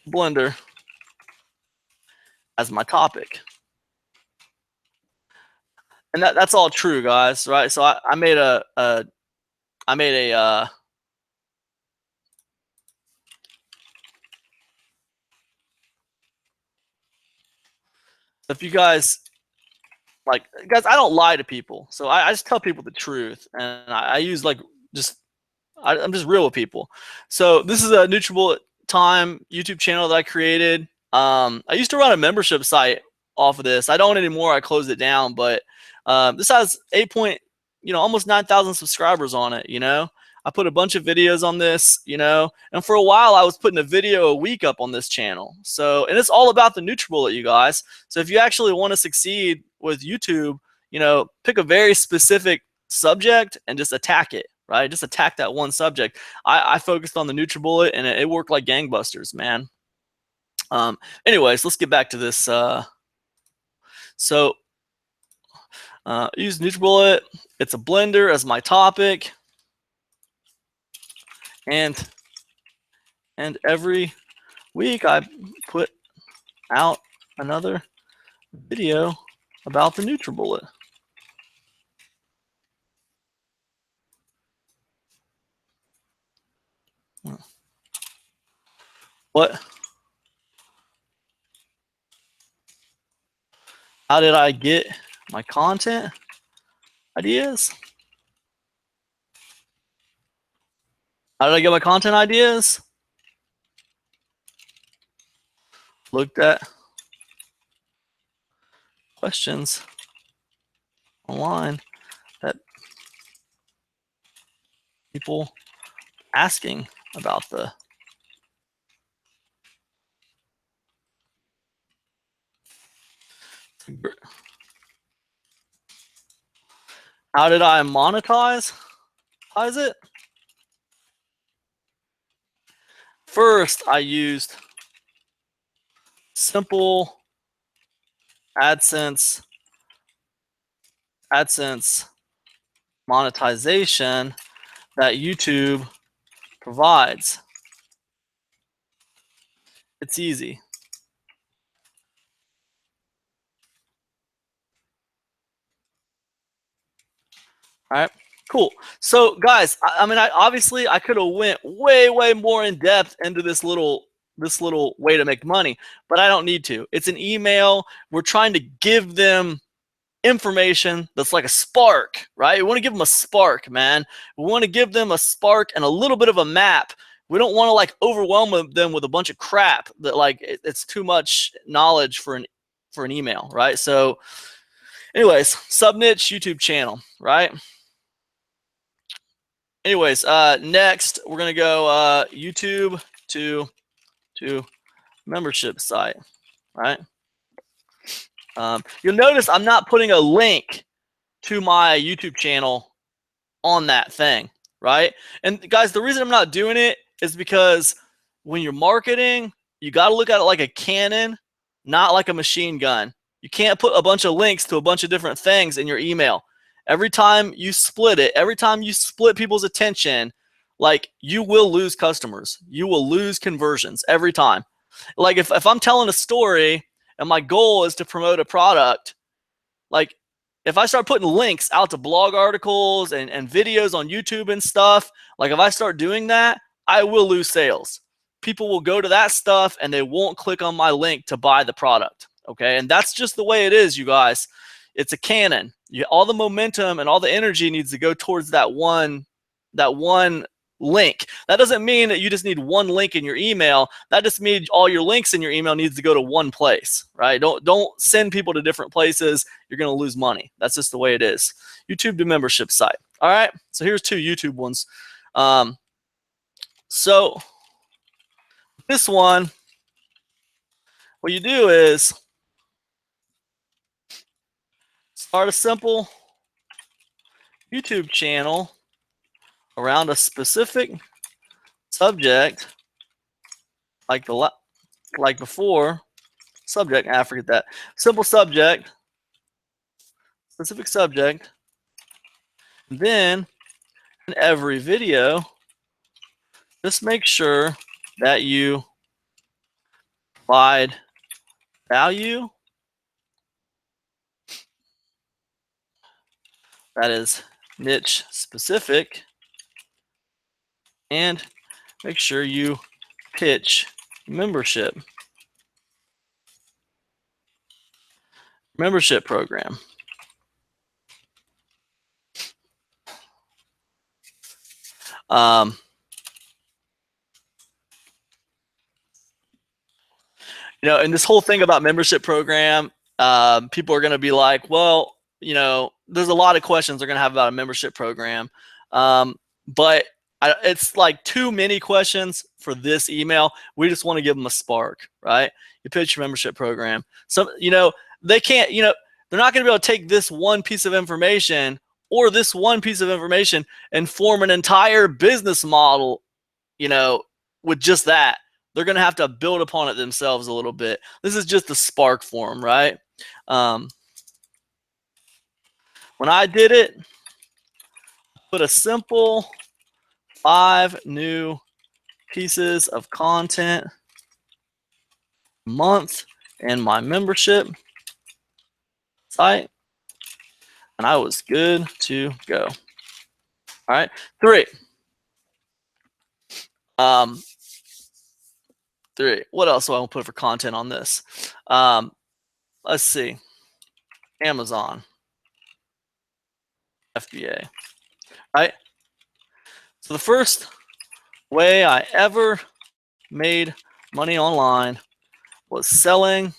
A: blender as my topic. And that's all true, guys, right? So I made a if you guys like, guys, I don't lie to people, so I just tell people the truth, and I use like just I'm just real with people. So this is a NutriBullet Time YouTube channel that I created. I used to run a membership site off of this. I don't anymore. I closed it down, but this has almost 9,000 subscribers on it. I put a bunch of videos on this, and for a while I was putting a video a week up on this channel. So, and it's all about the NutriBullet, you guys. So if you actually want to succeed with YouTube, pick a very specific subject and just attack it. Right, just attack that one subject. I focused on the NutriBullet, and it worked like gangbusters, man. Anyways, let's get back to this. Use NutriBullet. It's a blender as my topic, and every week I put out another video about the NutriBullet. What? How did I get my content ideas? How did I get my content ideas? Looked at questions online that people asking about the how did I monetize it? First, I used simple AdSense monetization that YouTube provides. It's easy. All right, cool. So guys, I mean, obviously I could have went way more in depth into this little way to make money, but I don't need to. It's an email. We're trying to give them information that's like a spark, right? We want to give them a spark, man. We want to give them a spark and a little bit of a map. We don't want to like overwhelm them with a bunch of crap that like it's too much knowledge for an email, right? So anyways, sub niche YouTube channel, right? Anyways, next we're gonna go YouTube to membership site, right? You'll notice I'm not putting a link to my YouTube channel on that thing, right? And guys, the reason I'm not doing it is because when you're marketing, you got to look at it like a cannon, not like a machine gun. You can't put a bunch of links to a bunch of different things in your email. Every time you split it, every time you split people's attention, like you will lose customers. You will lose conversions every time. Like if I'm telling a story and my goal is to promote a product, like if I start putting links out to blog articles and videos on YouTube and stuff, like if I start doing that, I will lose sales. People will go to that stuff and they won't click on my link to buy the product. Okay. And that's just the way it is, you guys. It's a cannon. All the momentum and all the energy needs to go towards that one link. That doesn't mean that you just need one link in your email. That just means all your links in your email needs to go to one place, right? Don't send people to different places. You're going to lose money. That's just the way it is. YouTube to membership site. All right. So here's two YouTube ones. So this one, what you do is start a simple YouTube channel around a specific subject, like before. Subject, I forget that. Simple subject, specific subject. Then in every video, just make sure that you provide value that is niche specific, and make sure you pitch membership program. And this whole thing about membership program, people are going to be like, well, there's a lot of questions they're going to have about a membership program. But it's like too many questions for this email. We just want to give them a spark, right? You pitch your membership program. So, they can't, they're not going to be able to take this one piece of information or this one piece of information and form an entire business model, with just that. They're going to have to build upon it themselves a little bit. This is just the spark for them, right? When I did it, put a simple 5 new pieces of content a month in my membership site, and I was good to go. All right, 3. 3. What else do I want to put for content on this? Let's see. Amazon FBA. Right? So the first way I ever made money online was selling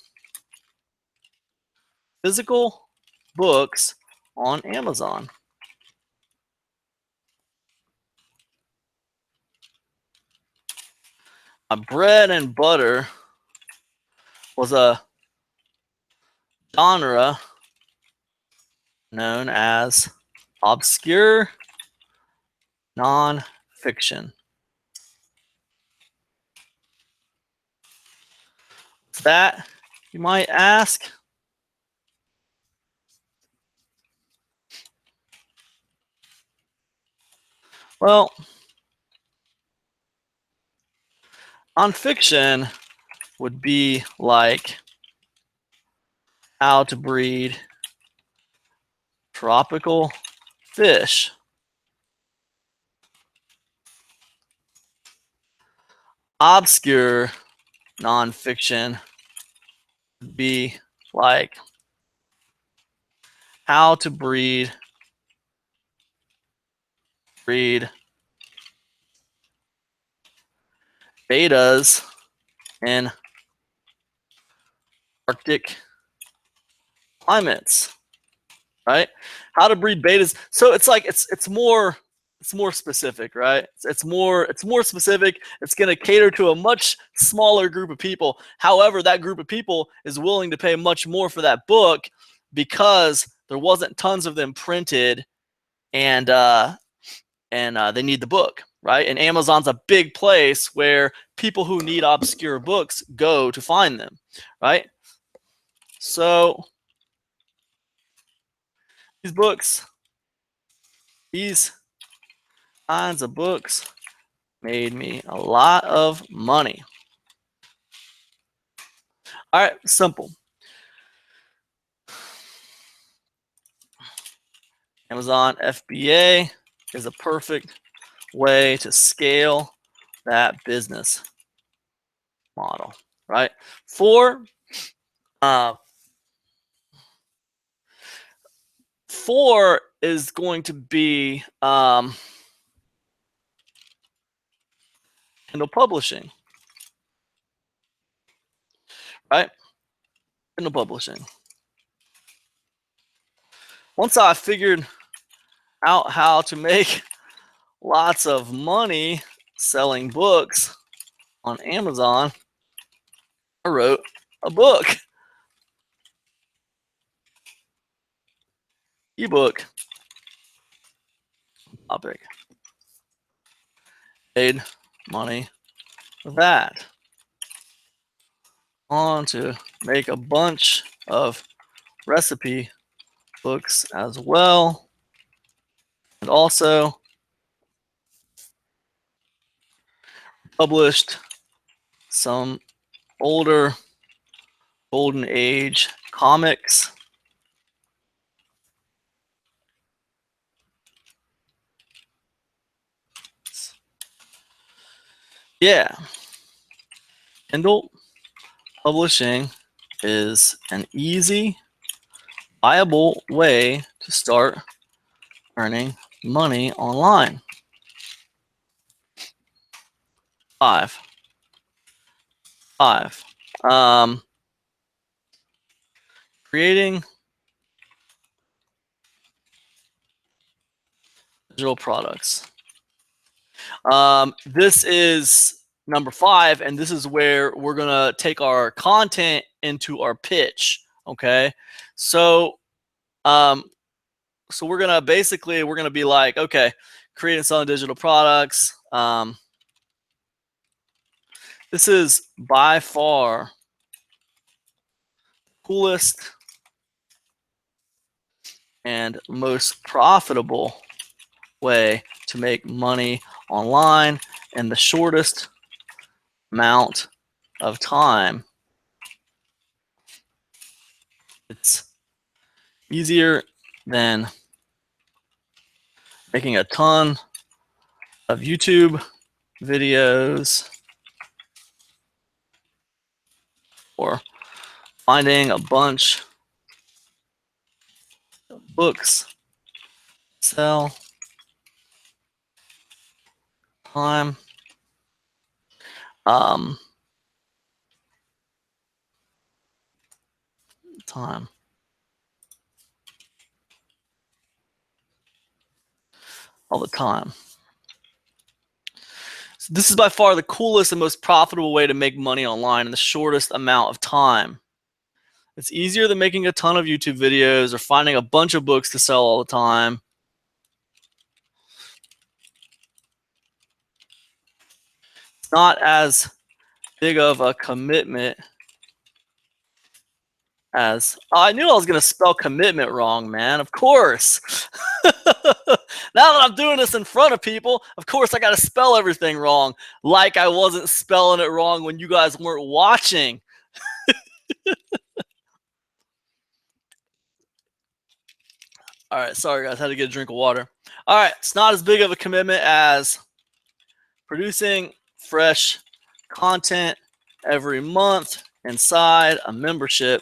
A: physical books on Amazon. My bread and butter was a genre known as obscure nonfiction. What's that, you might ask? Well, nonfiction would be like how to breed tropical fish. Obscure nonfiction would be like how to breed betas in Arctic climates, right? How to breed betas. So it's like it's more specific, right? It's more specific. It's going to cater to a much smaller group of people. However, that group of people is willing to pay much more for that book because there wasn't tons of them printed, and they need the book, right? And Amazon's a big place where people who need obscure books go to find them, right? So these kinds of books made me a lot of money. All right, simple. Amazon FBA is a perfect way to scale that business model, right? 4 is going to be Kindle publishing, right? Kindle publishing. Once I figured out how to make lots of money selling books on Amazon, I wrote a book. Ebook topic. Made money with that. On to make a bunch of recipe books as well. And also published some older golden age comics. Yeah. Kindle publishing is an easy, viable way to start earning money online. 5. Creating digital products. This is number 5, and this is where we're gonna take our content into our pitch. Okay, so we're gonna be like, okay, create and selling digital products. This is by far coolest and most profitable way to make money online in the shortest amount of time. It's easier than making a ton of YouTube videos or finding a bunch of books. Sell time. Time. All the time. So this is by far the coolest and most profitable way to make money online in the shortest amount of time. It's easier than making a ton of YouTube videos or finding a bunch of books to sell all the time. It's not as big of a commitment as I knew I was going to spell commitment wrong, man. Of course. Now that I'm doing this in front of people, of course I got to spell everything wrong, like I wasn't spelling it wrong when you guys weren't watching. All right, sorry guys, had to get a drink of water. All right, it's not as big of a commitment as producing fresh content every month inside a membership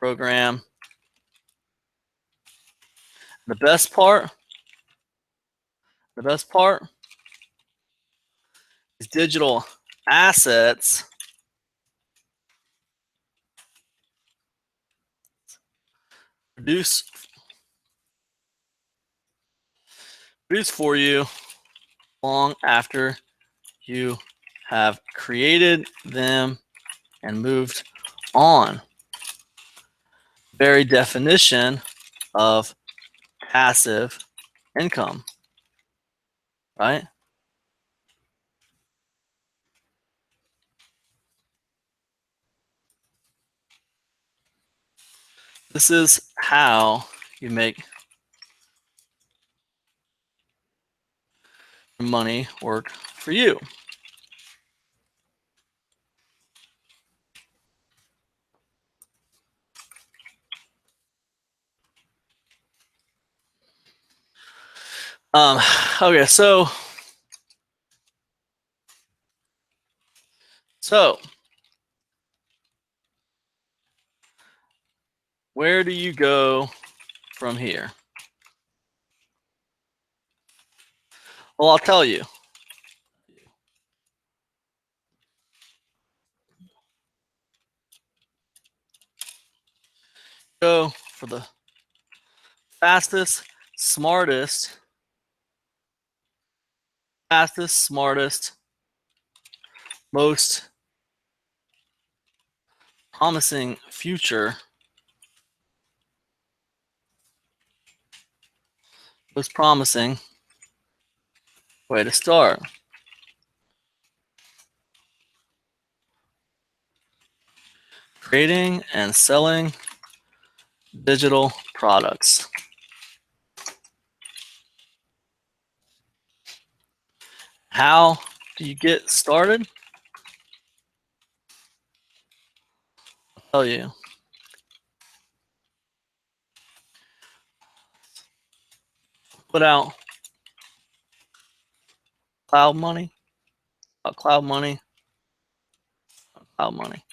A: program. The best part is digital assets produce for you long after you have created them and moved on. Very definition of passive income, right? This is how you make money work for you. Okay, so where do you go from here? Well, I'll tell you. Go for the fastest, smartest, most promising future, most promising way to start. Creating and selling digital products. How do you get started? I'll tell you. Put out cloud money. Cloud money. Cloud money.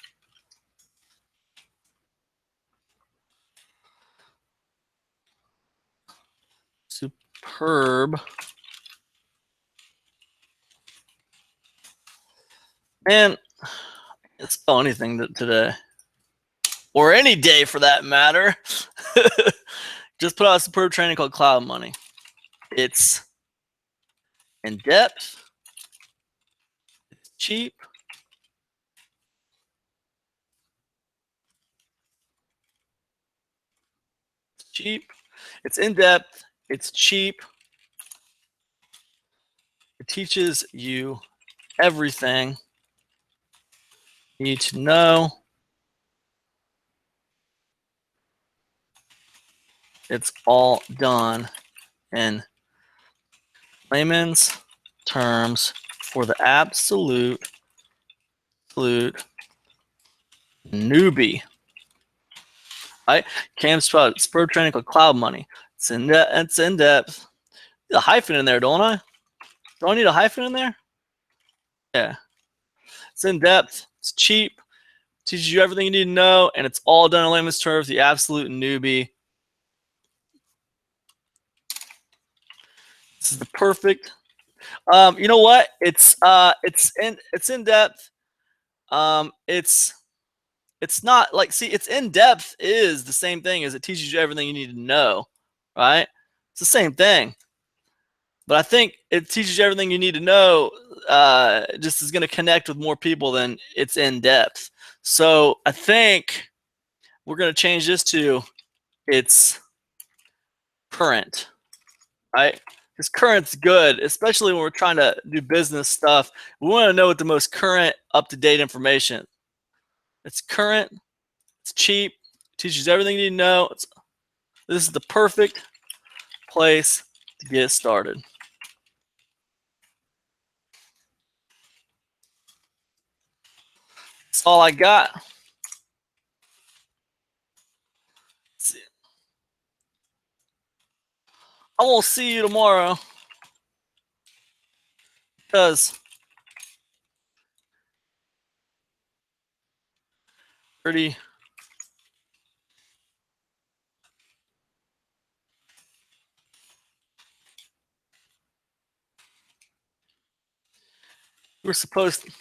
A: Superb. Man, I can't spell anything today. Or any day for that matter. Just put out a superb training called Cloud Money. It's in depth. It's cheap. It's cheap. It's in depth. It's cheap. It teaches you everything you need to know. It's all done in layman's terms for the absolute newbie. Right? Cam Sprout, Spur Training called Cloud Money. It's in depth. Need a hyphen in there, don't I? Do I need a hyphen in there? Yeah. It's in depth. It's cheap. Teaches you everything you need to know, and it's all done in layman's terms. The absolute newbie. This is the perfect. You know what? It's in depth. It's not like, see, it's in depth is the same thing as it teaches you everything you need to know, right? It's the same thing. But I think it teaches you everything you need to know. Just is going to connect with more people than it's in depth. So I think we're going to change this to it's current, right? Because current's good, especially when we're trying to do business stuff. We want to know what the most current, up-to-date information. It's current. It's cheap. Teaches everything you need to know. This is the perfect place to get started. That's all I got. I won't see you tomorrow because pretty we're supposed to.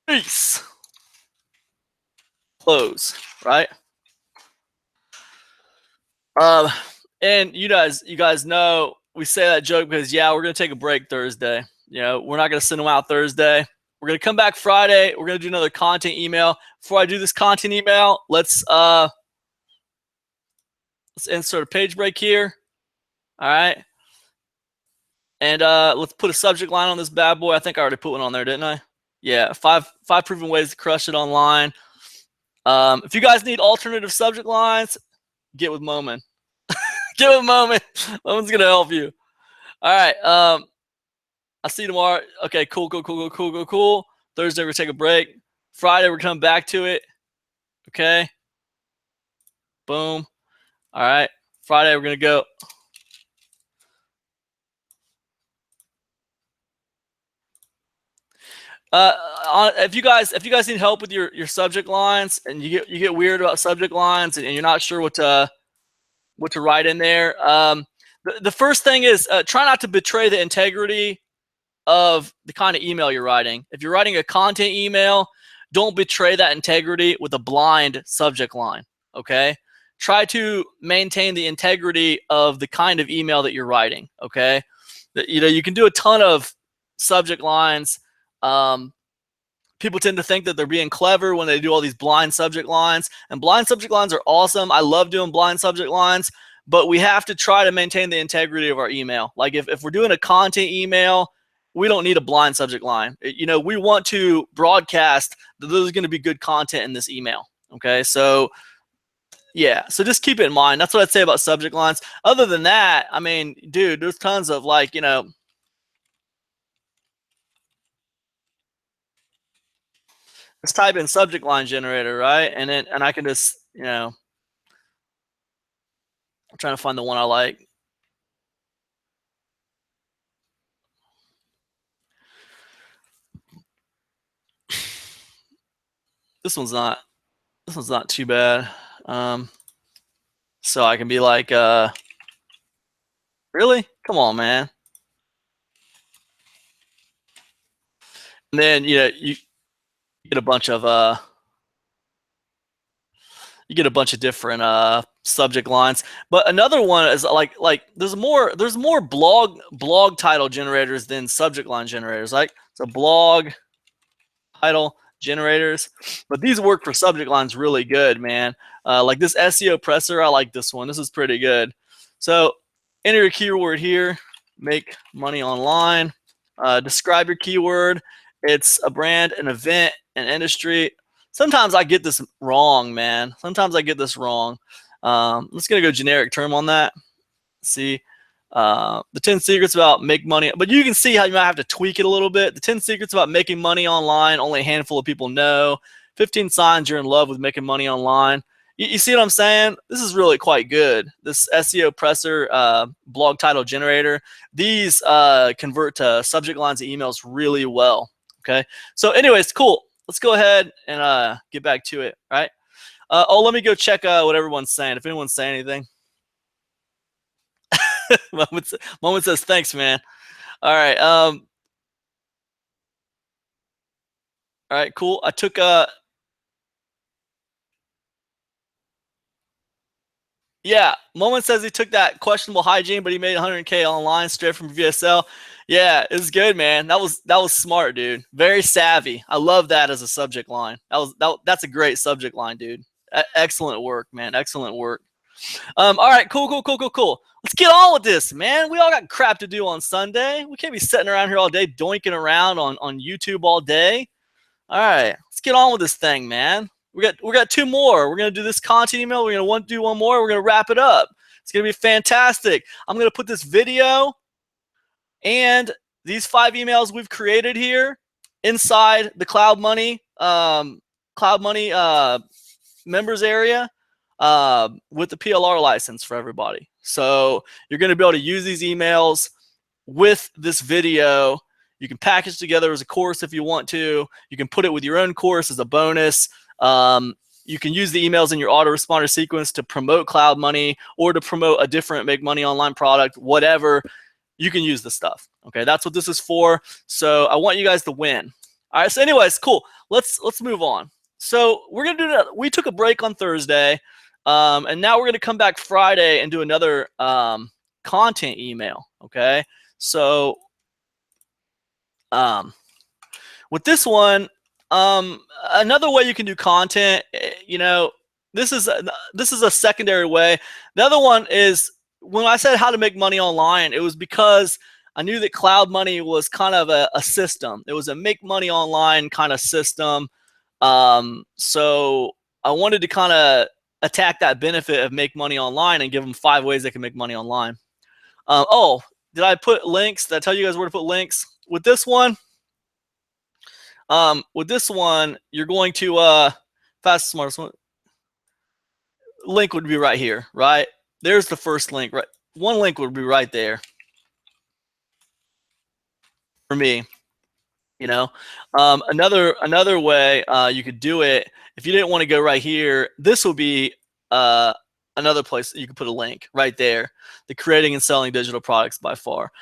A: Peace. Close, right? And you guys know we say that joke because we're gonna take a break Thursday. We're not gonna send them out Thursday. We're gonna come back Friday. We're gonna do another content email. Before I do this content email, let's insert a page break here. All right. And let's put a subject line on this bad boy. I think I already put one on there, didn't I? Yeah, five proven ways to crush it online. If you guys need alternative subject lines, get with Moman. Get with Moman. Moman's gonna help you. All right. I'll see you tomorrow. Okay, cool. Thursday, we're gonna take a break. Friday, we're coming back to it. Okay. Boom. All right. Friday, we're gonna go. If you guys need help with your subject lines and you get weird about subject lines and you're not sure what to write in there, the first thing is try not to betray the integrity of the kind of email you're writing. If you're writing a content email, don't betray that integrity with a blind subject line. Okay. Try to maintain the integrity of the kind of email that you're writing. Okay. You can do a ton of subject lines. People tend to think that they're being clever when they do all these blind subject lines, and blind subject lines are awesome. I love doing blind subject lines, but we have to try to maintain the integrity of our email. Like if we're doing a content email, we don't need a blind subject line. We want to broadcast that there's going to be good content in this email. Okay, so yeah, so just keep it in mind. That's what I'd say about subject lines. Other than that, I mean, dude, there's tons of like, let's type in subject line generator, right? And I can just, I'm trying to find the one I like. This one's not too bad. So I can be like, really? Come on, man. And then you get a bunch of different subject lines. But another one is like there's more blog title generators than subject line generators. Like so blog title generators, but these work for subject lines really good, man. Like this SEO presser, I like this one. This is pretty good. So enter your keyword here, make money online, describe your keyword. It's a brand, an event, an industry. Sometimes I get this wrong, man. Sometimes I get this wrong. I'm just gonna go generic term on that. See, the 10 secrets about make money, but you can see how you might have to tweak it a little bit. The 10 secrets about making money online, only a handful of people know. 15 signs you're in love with making money online. You see what I'm saying? This is really quite good. This SEO presser blog title generator, these convert to subject lines of emails really well. Okay, so anyways, cool. Let's go ahead and get back to it, right? Let me go check what everyone's saying. If anyone's saying anything. Moment says thanks, man. All right. All right, cool. I took yeah, Moment says he took that questionable hygiene, but he made 100K online straight from VSL. Yeah, it's good, man. That was smart, dude. Very savvy. I love that as a subject line. That's a great subject line, dude. Excellent work, man. Excellent work. All right, cool. Let's get on with this, man. We all got crap to do on Sunday. We can't be sitting around here all day doinking around on YouTube all day. All right, let's get on with this thing, man. We got two more. We're gonna do this content email. We're gonna do one more. We're gonna wrap it up. It's gonna be fantastic. I'm gonna put this video and these 5 emails we've created here inside the Cloud Money members area with the PLR license for everybody. So you're going to be able to use these emails with this video. You can package together as a course if you want to. You can put it with your own course as a bonus. You can use the emails in your autoresponder sequence to promote Cloud Money or to promote a different Make Money Online product, whatever. You can use the stuff. Okay, that's what this is for. So I want you guys to win. All right. So, anyways, cool. Let's move on. So we're gonna do that. We took a break on Thursday, and now we're gonna come back Friday and do another content email. Okay. So with this one, another way you can do content, this is a secondary way. The other one is when I said how to make money online, it was because I knew that Cloud Money was kind of a system. It was a make money online kind of system. So I wanted to kind of attack that benefit of make money online and give them 5 ways they can make money online. Oh, did I put links? Did I tell you guys where to put links? With this one, you're going to fast smartest one. Link would be right here, right? There's the first link, right? One link would be right there for me. Another way you could do it if you didn't want to go right here. This will be another place that you can put a link right there. The creating and selling digital products by far.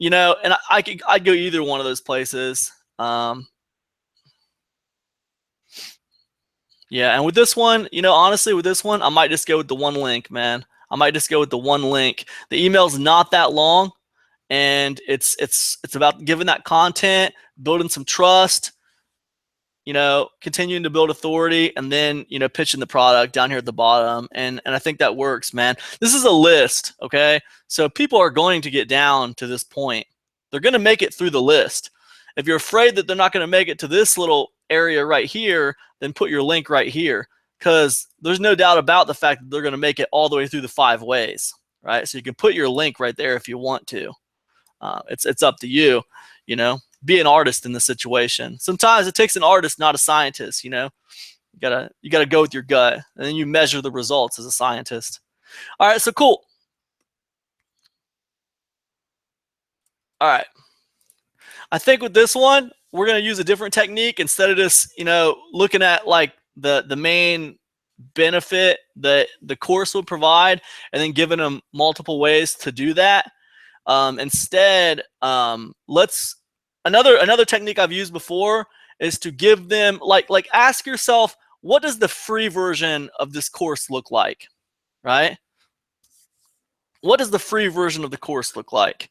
A: And I'd go either one of those places. Yeah, and with this one, honestly, with this one, I might just go with the one link, man. I might just go with the one link. The email's not that long, and it's about giving that content, building some trust, continuing to build authority, and then pitching the product down here at the bottom. And I think that works, man. This is a list, okay? So people are going to get down to this point. They're going to make it through the list. If you're afraid that they're not going to make it to this little area right here, then put your link right here. because there's no doubt about the fact that they're going to make it all the way through the 5 ways, right? So you can put your link right there if you want to. It's up to you, you know. Be an artist in the situation. Sometimes it takes an artist, not a scientist, you know. You gotta go with your gut, and then you measure the results as a scientist. All right, so cool. All right, I think with this one, we're gonna use a different technique instead of just, you know, looking at like the main benefit that the course would provide, and then giving them multiple ways to do that. Instead, let's another technique I've used before is to give them like ask yourself, what does the free version of this course look like, right? What does the free version of the course look like?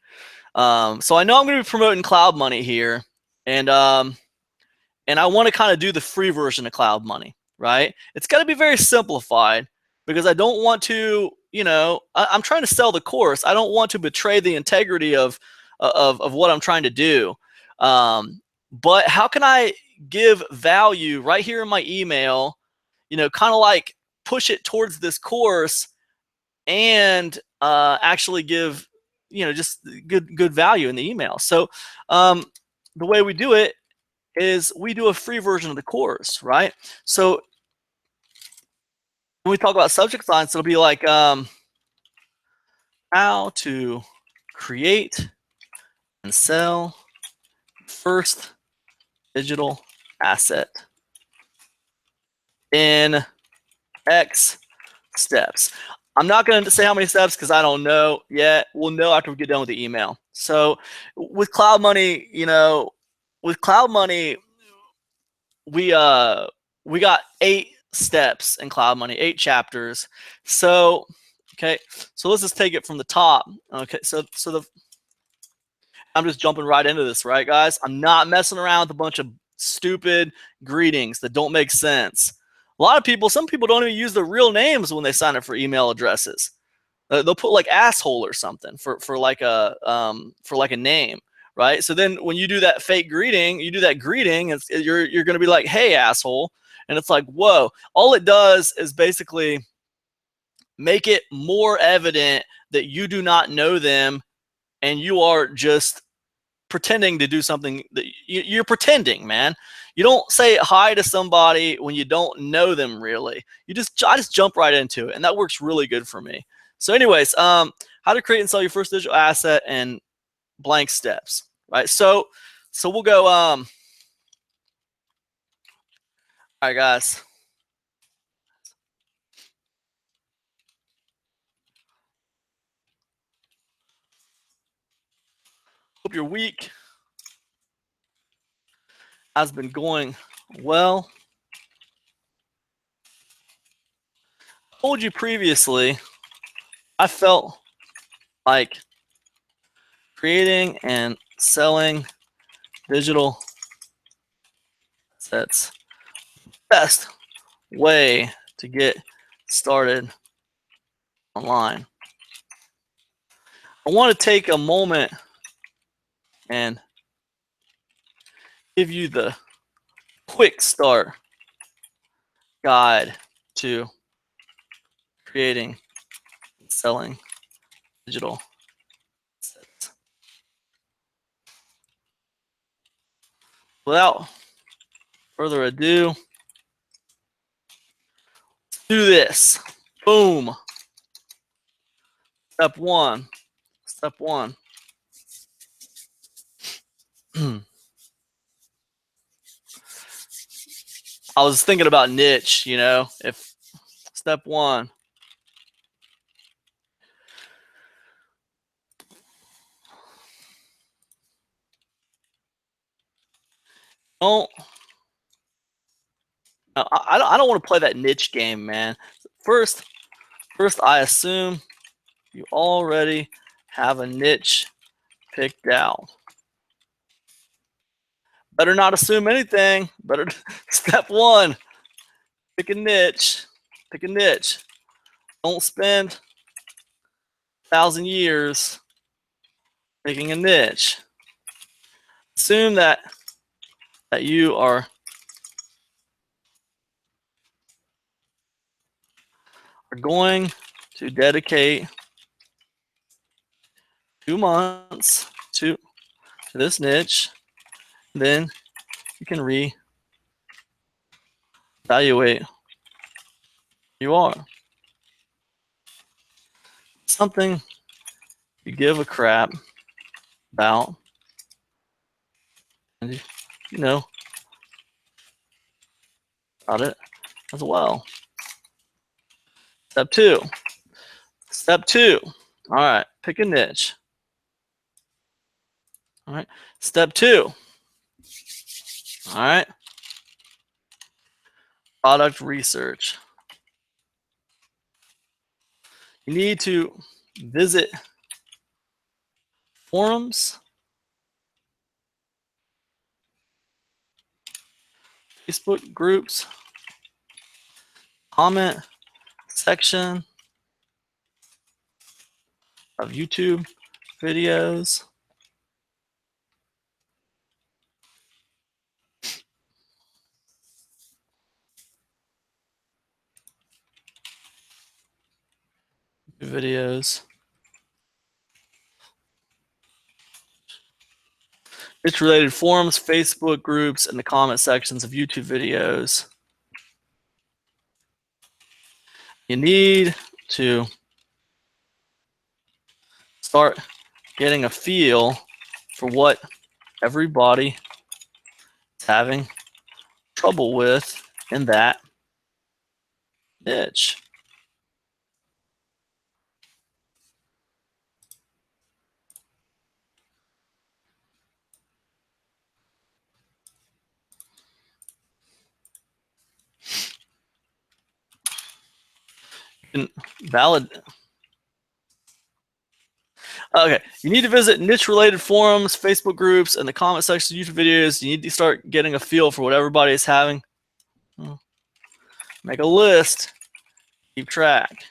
A: So I know I'm going to be promoting Cloud Money here, and I want to kind of do the free version of Cloud Money, right? It's got to be very simplified because I don't want to, you know, I'm trying to sell the course. I don't want to betray the integrity of what I'm trying to do. But how can I give value right here in my email, you know, kind of like push it towards this course and actually give, you know, just good value in the email. So the way we do it is we do a free version of the course, right? So when we talk about subject lines, it'll be like how to create and sell first digital asset in X steps. I'm not going to say how many steps because I don't know yet. We'll know after we get done with the email. So with Cloud Money, you know, with Cloud Money, we got 8 steps in Cloud Money, 8 chapters. So okay, so let's just take it from the top. Okay, so I'm just jumping right into this, right, guys? I'm not messing around with a bunch of stupid greetings that don't make sense. A lot of people, some people don't even use their real names when they sign up for email addresses. They'll put like asshole or something for like a name, right? So then when you do that fake greeting, you do that greeting, you're going to be like, hey asshole, and it's like, whoa. All it does is basically make it more evident that you do not know them and you are just pretending to do something that you're pretending, man. You don't say hi to somebody when you don't know them really. I just jump right into it, and that works really good for me. So anyways, how to create and sell your first digital asset in blank steps, right? So we'll go all right, guys. Hope your week has been going well. I told you previously, I felt like creating and selling digital assets best way to get started online. I want to take a moment and give you the quick start guide to creating and selling digital assets. Without further ado, let's do this. Boom. Step one. Step one. I was thinking about niche, you know, if step one. Don't I don't want to play that niche game, man. First, I assume you already have a niche picked out. Better not assume anything. Better step one, pick a niche. Pick a niche. Don't spend 1,000 years picking a niche. Assume that you are we're going to dedicate 2 months to this niche. Then you can re-evaluate who you are. Something you give a crap about, and you know about it as well. Step 2. All right, pick a niche. All right. Step 2. All right. Product research. You need to visit forums, Facebook groups, comment section of YouTube videos. It's related forums, Facebook groups, and the comment sections of YouTube videos. You need to start getting a feel for what everybody is having trouble with in that niche. You can Okay, you need to visit niche-related forums, Facebook groups, and the comment section of YouTube videos. You need to start getting a feel for what everybody is having. Make a list. Keep track.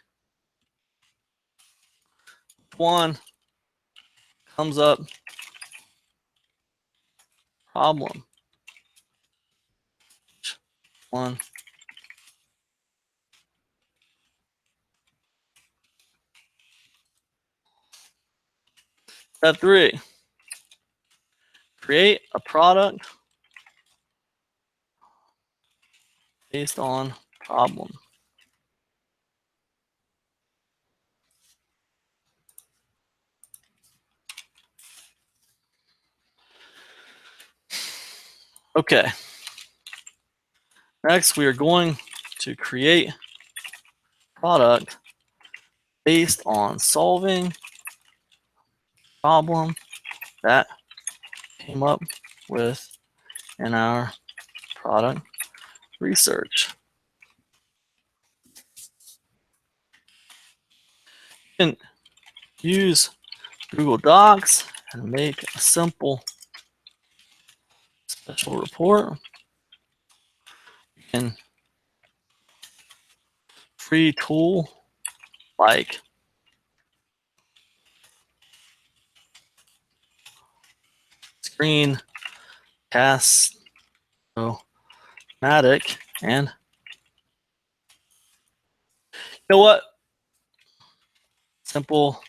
A: One comes up. Problem. One. Step 3. Create a product based on problem. Okay. Next, we are going to create a product based on solving problem that came up with in our product research. You can use Google Docs and make a simple special report. You can free tool like Screencast-O-Matic and you know what? Simple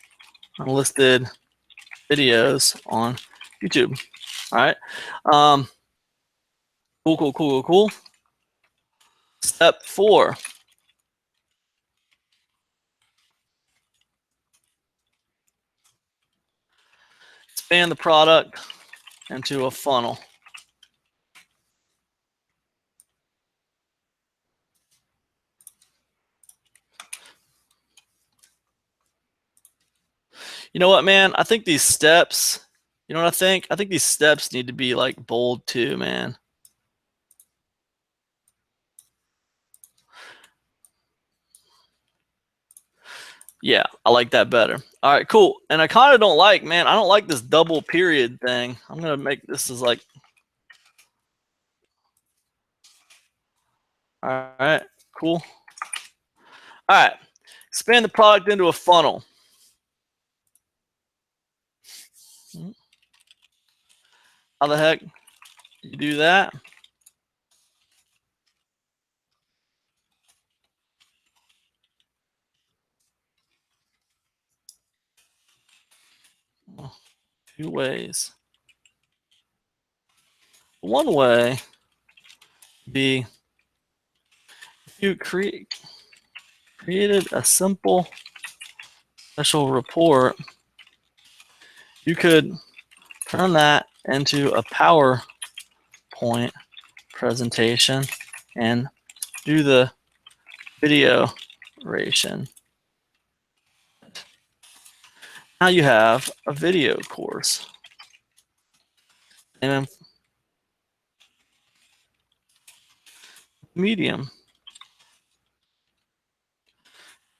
A: unlisted videos on YouTube. All right. Cool. Step 4. Expand the product into a funnel. You know what, man? I think these steps, you know what I think? I think these steps need to be like bold too, man. Yeah, I like that better. All right, cool. And I kind of don't like, man, I don't like this double period thing. I'm going to make this as like, all right, cool. All right, expand the product into a funnel. How the heck you do that? two ways. One way would be if you created a simple special report, you could turn that into a PowerPoint presentation and do the video ration. Now you have a video course. And medium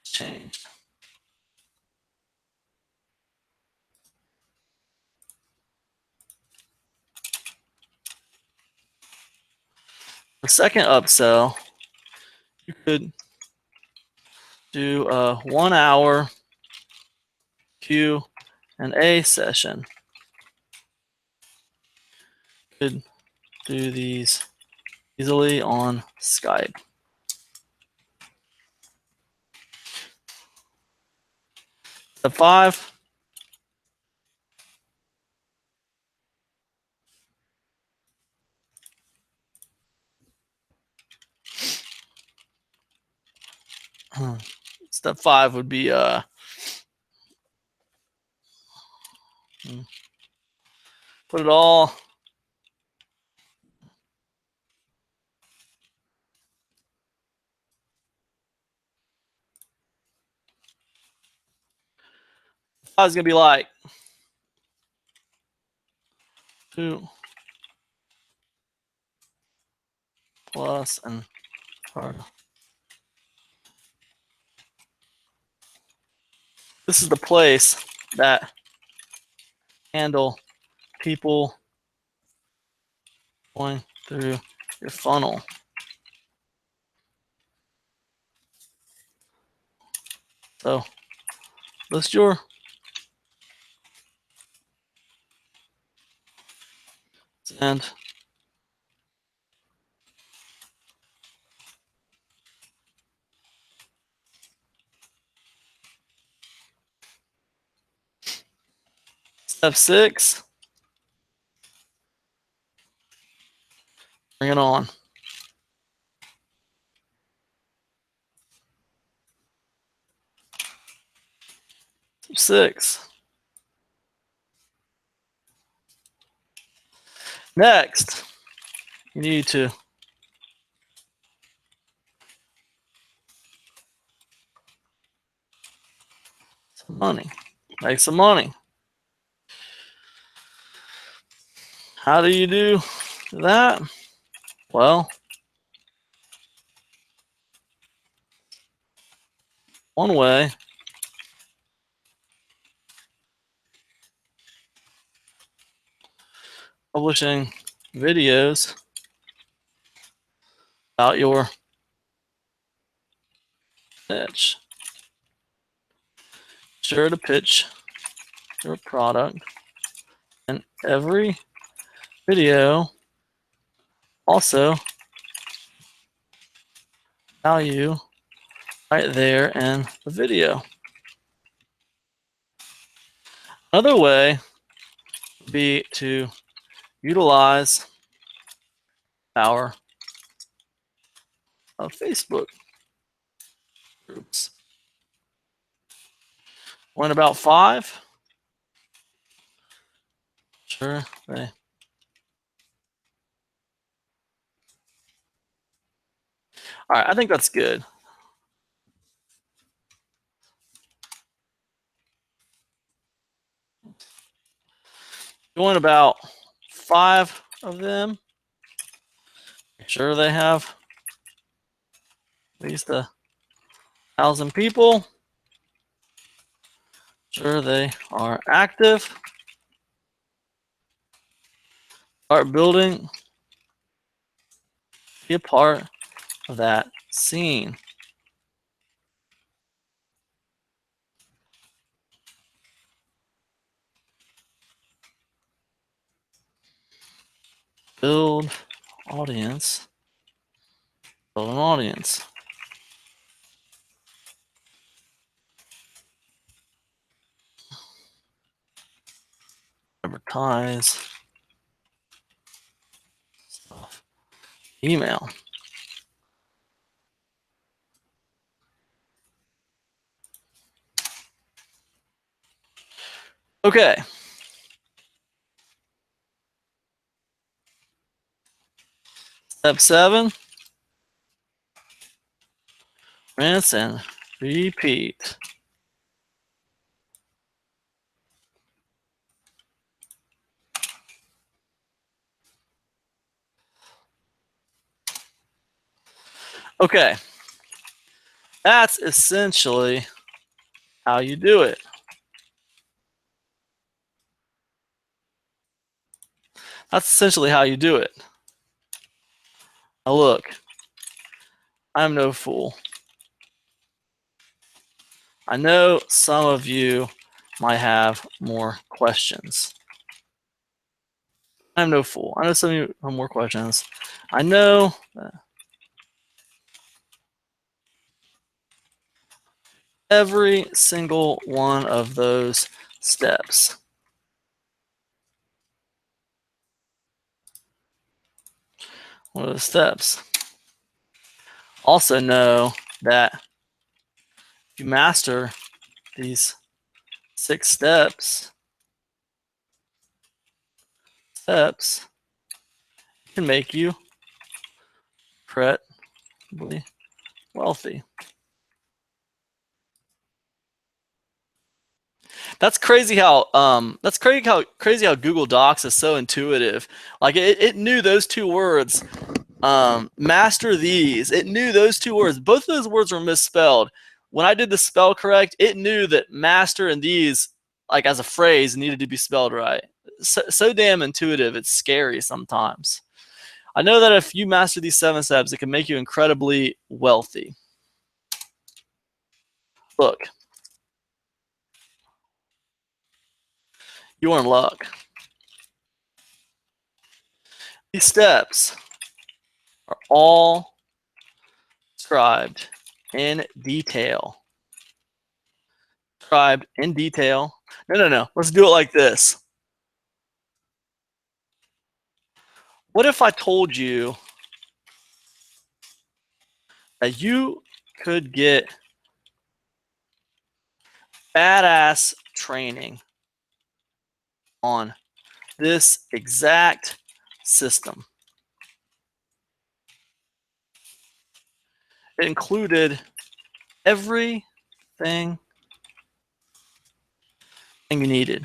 A: changed. The second upsell, you could do a 1 hour Q&A session. You could do these easily on Skype. Step 5. Step 5 would be put it all I was gonna be like 2 plus and hard. This is the place that handle people going through your funnel. So list your and step 6, bring it on. Step 6. Next, you need to some money. Make some money. How do you do that? Well, one way publishing videos about your niche. Sure to pitch your product, and every video also value right there in the video. Another way would be to utilize power of Facebook groups. When about 5, sure they. All right, I think that's good. Going about 5 of them. Sure they have at least 1,000 people. Sure they are active. Start building. Be a part of that scene. Build audience. Build an audience. Ties stuff. Email. Okay. Step 7. Rinse and repeat. Okay. That's essentially how you do it. That's essentially how you do it. Now look, I'm no fool. I know some of you might have more questions. I'm no fool. I know some of you have more questions. I know every single one of those steps. One of those steps. Also know that if you master these 6 steps, it can make you incredibly wealthy. That's crazy how Google Docs is so intuitive. Like it knew those 2 words. Master these. It knew those 2 words. Both of those words were misspelled. When I did the spell correct, it knew that master and these, like as a phrase, needed to be spelled right. So damn intuitive. It's scary sometimes. I know that if you master these 7 steps, it can make you incredibly wealthy. Look, you're in luck. These steps are all described in detail. Described in detail. No. Let's do it like this. What if I told you that you could get badass training on this exact system? It included everything you needed.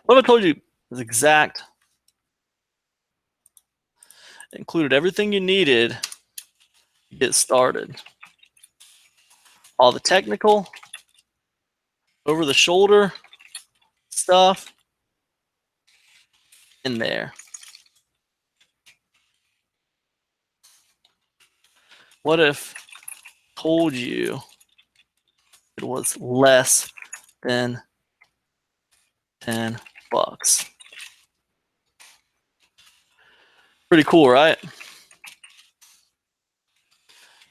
A: What if I told you this exact? It included everything you needed to get started. All the technical, over the shoulder stuff in there. What if I told you it was less than $10? Pretty cool, right?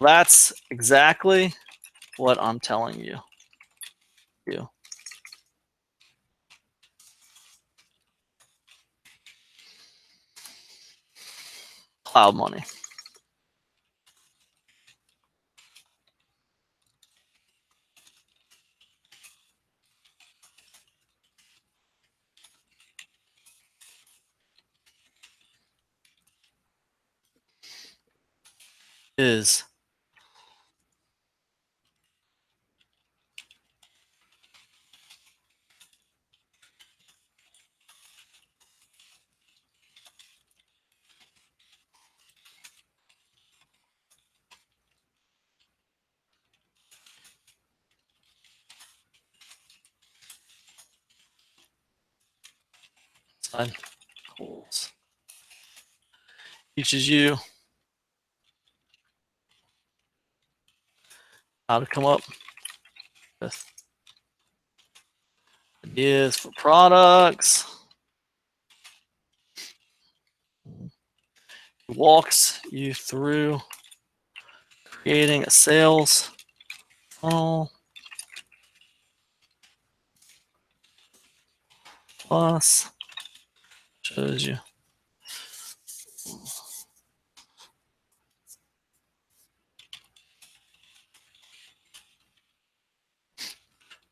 A: That's exactly what I'm telling you. Cloud money. Is side goals. Teaches you how to come up with ideas for products. Walks you through creating a sales funnel. plus shows you.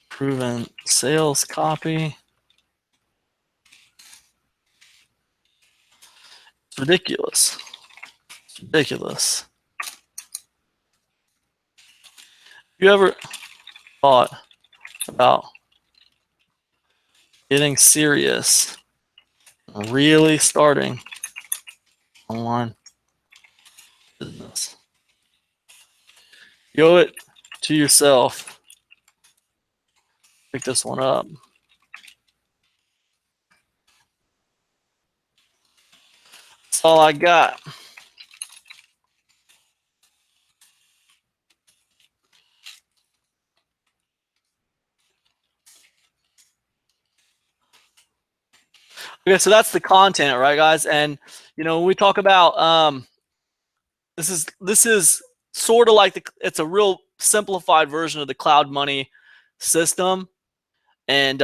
A: Proven sales copy. It's ridiculous. It's ridiculous. You ever thought about getting serious, really starting online business? You owe it to yourself. Pick this one up. That's all I got. Okay, so that's the content, right, guys? And when we talk about this is sort of like it's a real simplified version of the cloud money system, and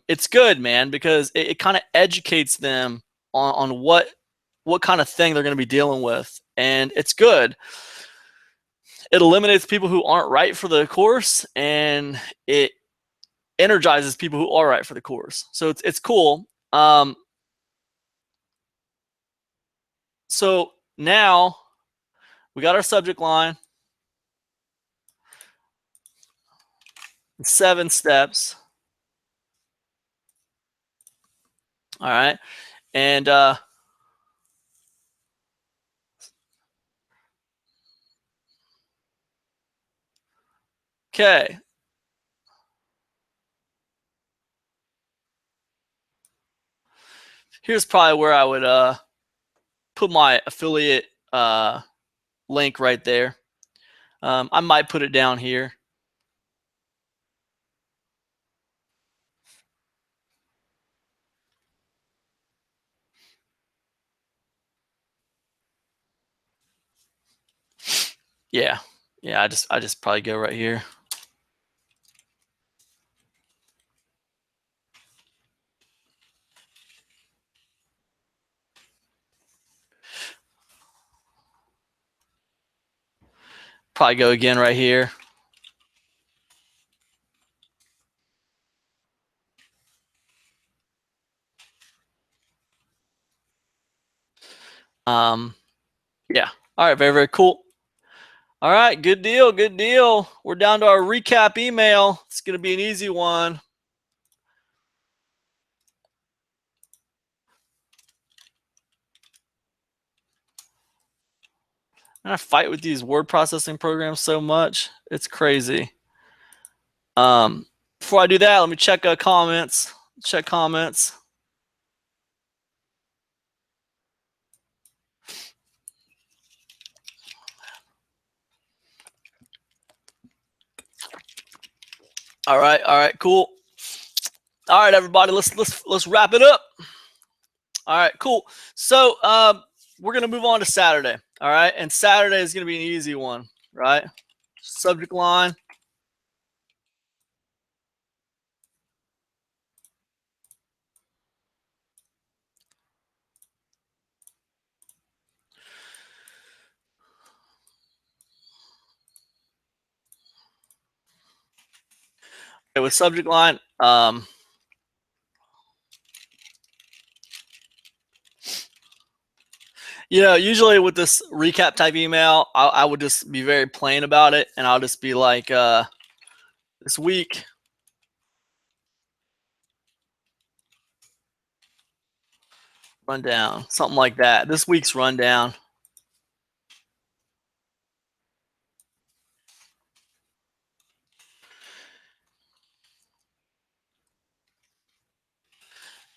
A: it's good, man, because it kind of educates them on what kind of thing they're going to be dealing with, and it's good. It eliminates people who aren't right for the course, and it energizes people who are right for the course. So it's cool. So now we got our subject line, 7 steps. All right. And okay. Here's probably where I would put my affiliate link right there. I might put it down here. Yeah. I just probably go right here. Probably go again right here. Yeah. All right. Very, very cool. All right. Good deal. Good deal. We're down to our recap email. It's going to be an easy one. I fight with these word processing programs so much. It's crazy. Before I do that, let me check comments. Check comments. All right, cool. All right, everybody, let's wrap it up. All right, cool. So we're gonna move on to Saturday. All right, and Saturday is gonna be an easy one, right? Subject line. Okay, with subject line, usually with this recap type email, I would just be very plain about it, and I'll just be like, this week, rundown, something like that. This week's rundown.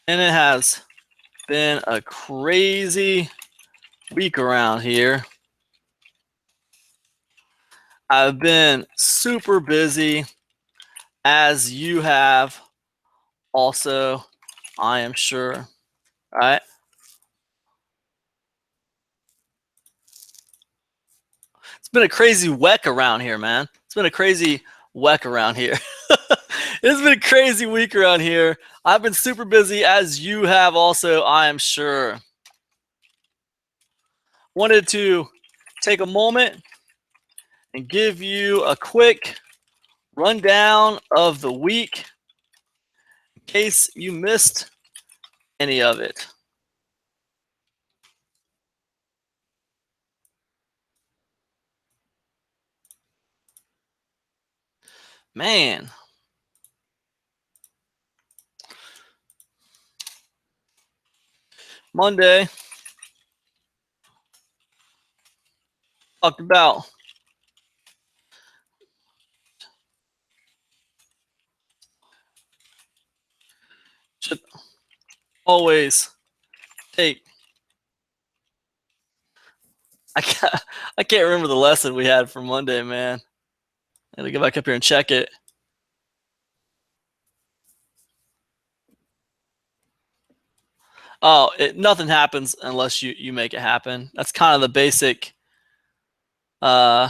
A: And it has been a crazy week around here. I've been super busy, as you have also, I am sure. All right. It's been a crazy week around here, man. It's been a crazy week around here. It's been a crazy week around here. I've been super busy, as you have also, I am sure. Wanted to take a moment and give you a quick rundown of the week in case you missed any of it. Man, Monday talked about should always take. I can't remember the lesson we had for Monday, man. I gotta go back up here and check it. Oh, nothing happens unless you make it happen. That's kind of the basic. Uh,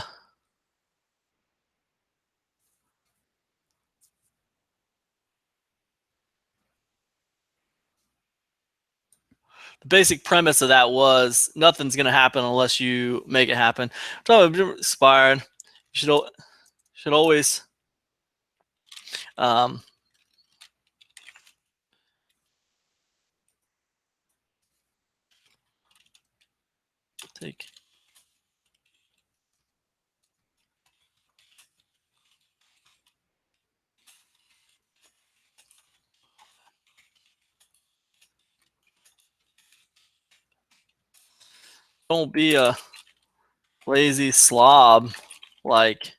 A: the basic premise of that was nothing's gonna happen unless you make it happen. So expired. You should always um, take. Don't be a lazy slob like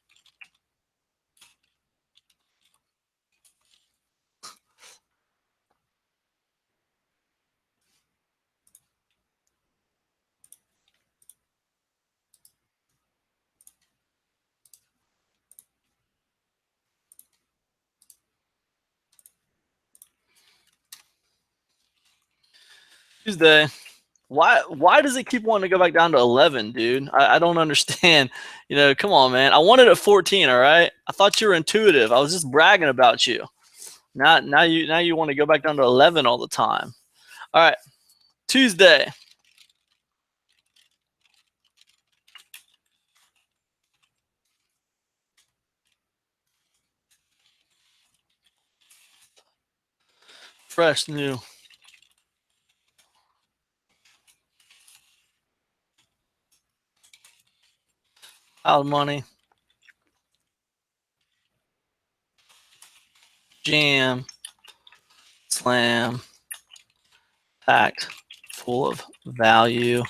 A: Tuesday. Why does it keep wanting to go back down to 11, dude? I don't understand. Come on, man. I wanted at 14, all right? I thought you were intuitive. I was just bragging about you. Now you want to go back down to 11 all the time. All right. Tuesday. Fresh new. Out money. Jam. Slam. Packed full of value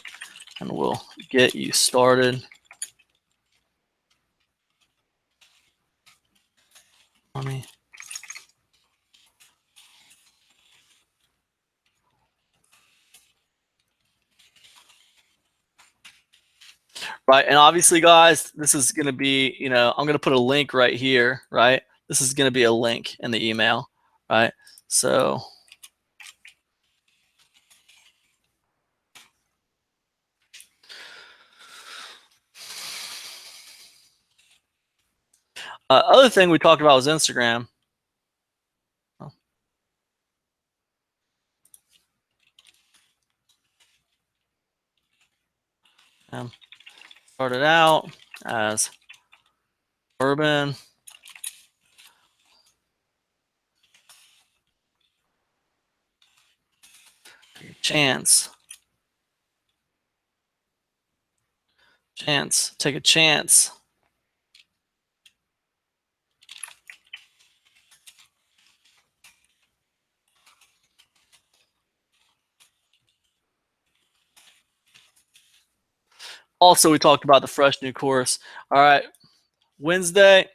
A: and will get you started. Money. Right. And obviously, guys, this is going to be, I'm going to put a link right here, right? This is going to be a link in the email, right? So other thing we talked about was Instagram. Started out as urban. Chance. Take a chance. Also, we talked about the fresh new course. All right. Wednesday.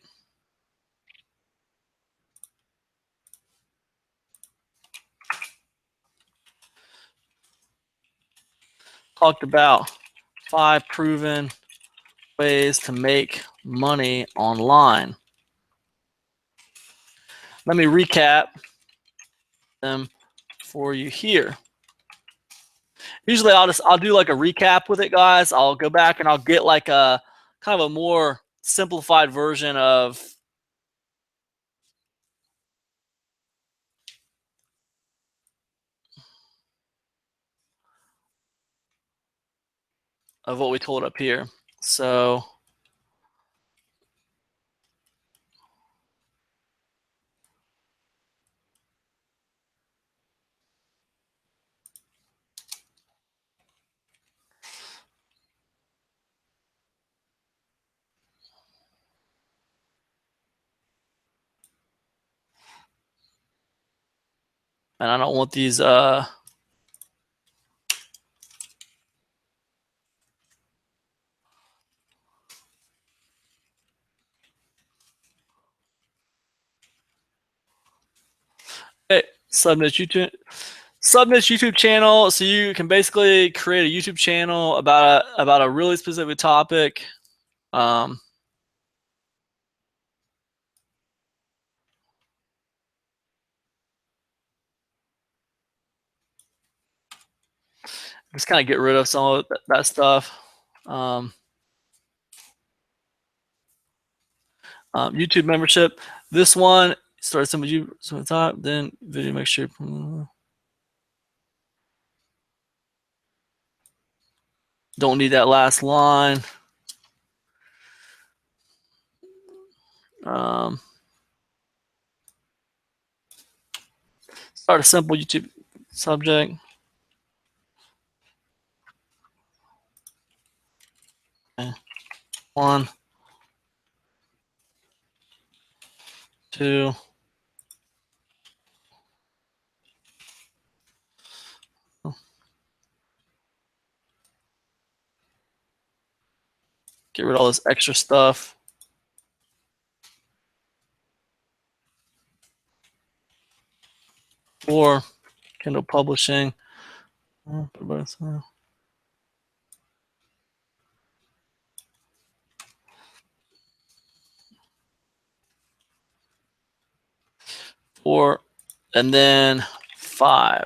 A: Talked about 5 proven ways to make money online. Let me recap them for you here. Usually I'll do like a recap with it, guys. I'll go back and I'll get like a kind of a more simplified version of of what we told up here. So and I don't want these hey, Subnet's YouTube channel. So you can basically create a YouTube channel about a really specific topic. Just kind of get rid of some of that stuff. YouTube membership. This one start some of you some top, then video make sure. Don't need that last line. Start a simple YouTube subject. Okay. 1, 2. Get rid of all this extra stuff. 4, Kindle Publishing. 4, and then 5.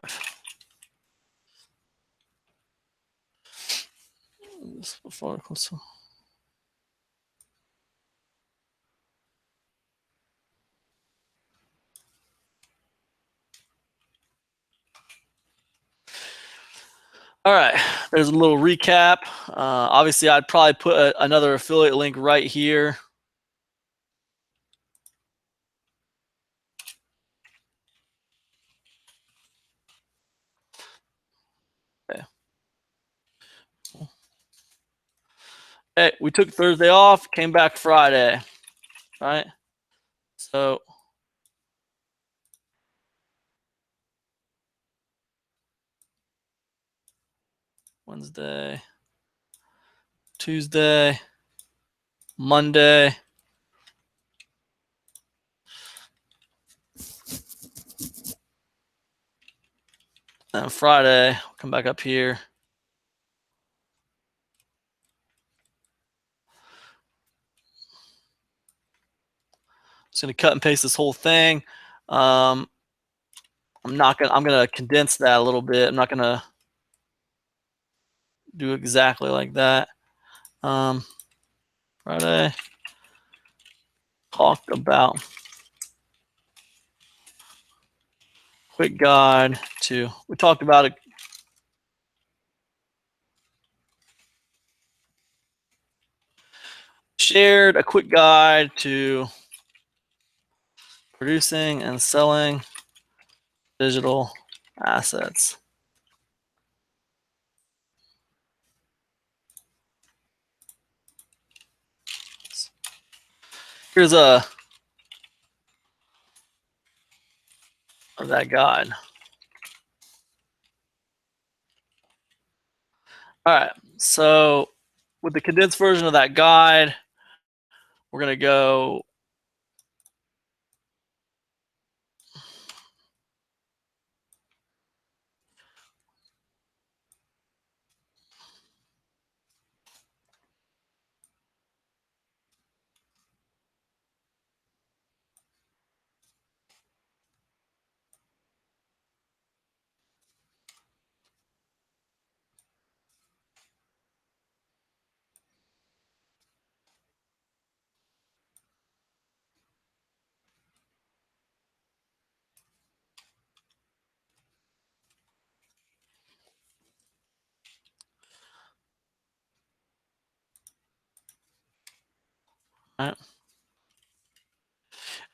A: All right, there's a little recap. Obviously, I'd probably put another affiliate link right here. Okay. Hey, we took Thursday off, came back Friday, right? So Wednesday, Tuesday, Monday, and Friday. Come back up here. Just gonna cut and paste this whole thing. I'm gonna condense that a little bit. I'm not gonna do exactly like that. Friday talked about quick guide to. We talked about it. Shared a quick guide to producing and selling digital assets. Here's a of that guide. All right, so with the condensed version of that guide, we're gonna go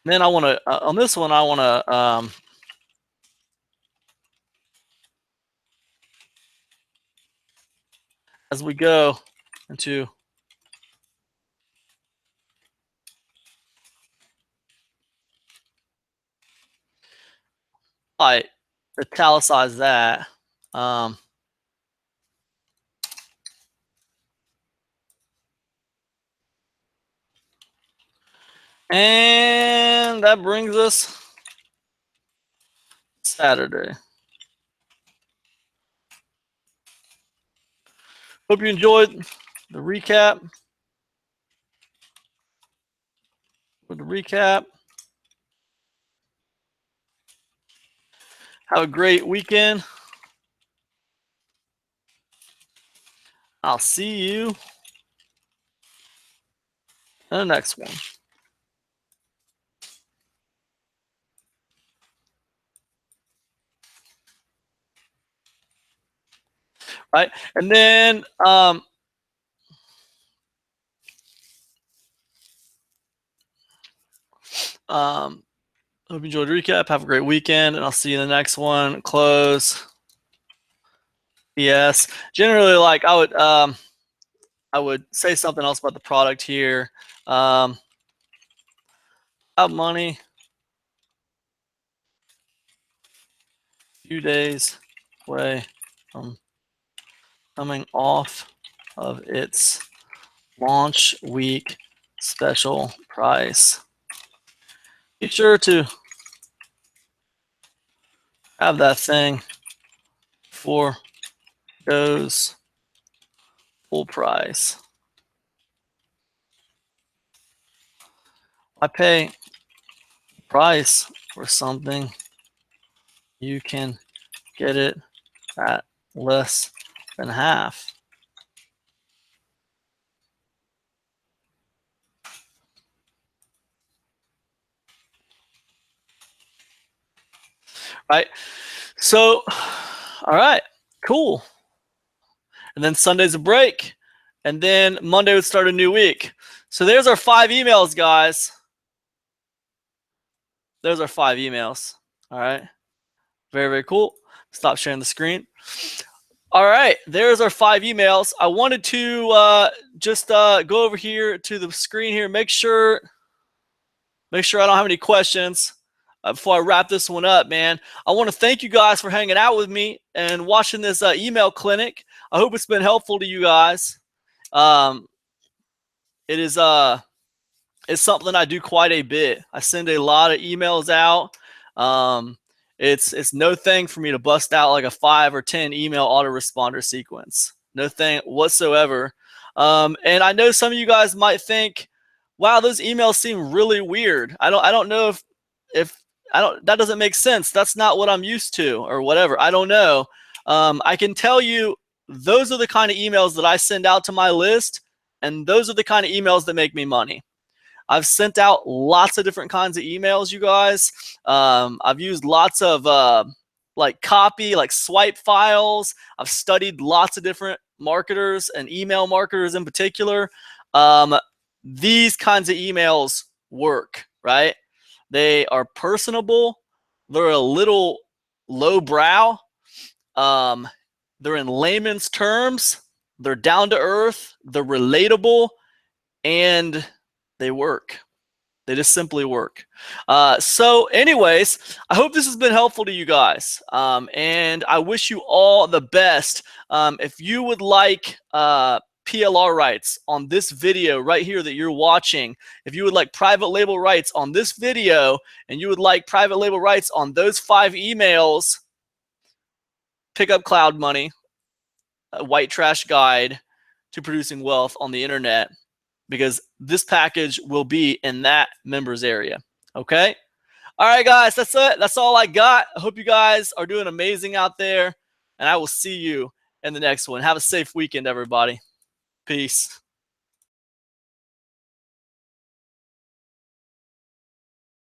A: Then I want to, on this one, I want to, as we go into I italicize that. And that brings us Saturday. Hope you enjoyed the recap. With the recap, have a great weekend. I'll see you in the next one. Right, and then hope you enjoyed the recap. Have a great weekend, and I'll see you in the next one. Close. Yes. Generally, like I would say something else about the product here. Have money. Few days away from coming off of its launch week special price. Be sure to have that thing before it goes full price. I pay price for something, you can get it at less than half. Right? So, all right, cool. And then Sunday's a break. And then Monday would start a new week. So there's our 5 emails, guys. There's our 5 emails. All right. Very, very cool. Stop sharing the screen. All right. There's our 5 emails. I wanted to just go over here to the screen here. Make sure I don't have any questions before I wrap this one up, man. I want to thank you guys for hanging out with me and watching this email clinic. I hope it's been helpful to you guys. It is it's something I do quite a bit. I send a lot of emails out. It's no thing for me to bust out like a 5 or 10 email autoresponder sequence. No thing whatsoever. And I know some of you guys might think, wow, those emails seem really weird. I don't know if that doesn't make sense. That's not what I'm used to or whatever. I don't know. I can tell you those are the kind of emails that I send out to my list, and those are the kind of emails that make me money. I've sent out lots of different kinds of emails, you guys. I've used lots of like copy, like swipe files. I've studied lots of different marketers and email marketers in particular. These kinds of emails work, right? They are personable. They're a little lowbrow. They're in layman's terms. They're down to earth. They're relatable, and they work. They just simply work. So anyways, I hope this has been helpful to you guys. And I wish you all the best. If you would like PLR rights on this video right here that you're watching, if you would like private label rights on this video, and you would like private label rights on those 5 emails, pick up Cloud Money, a white trash guide to producing wealth on the internet, because this package will be in that members area. Okay. All right, guys, that's it. That's all I got. I hope you guys are doing amazing out there, and I will see you in the next one. Have a safe weekend, everybody. Peace.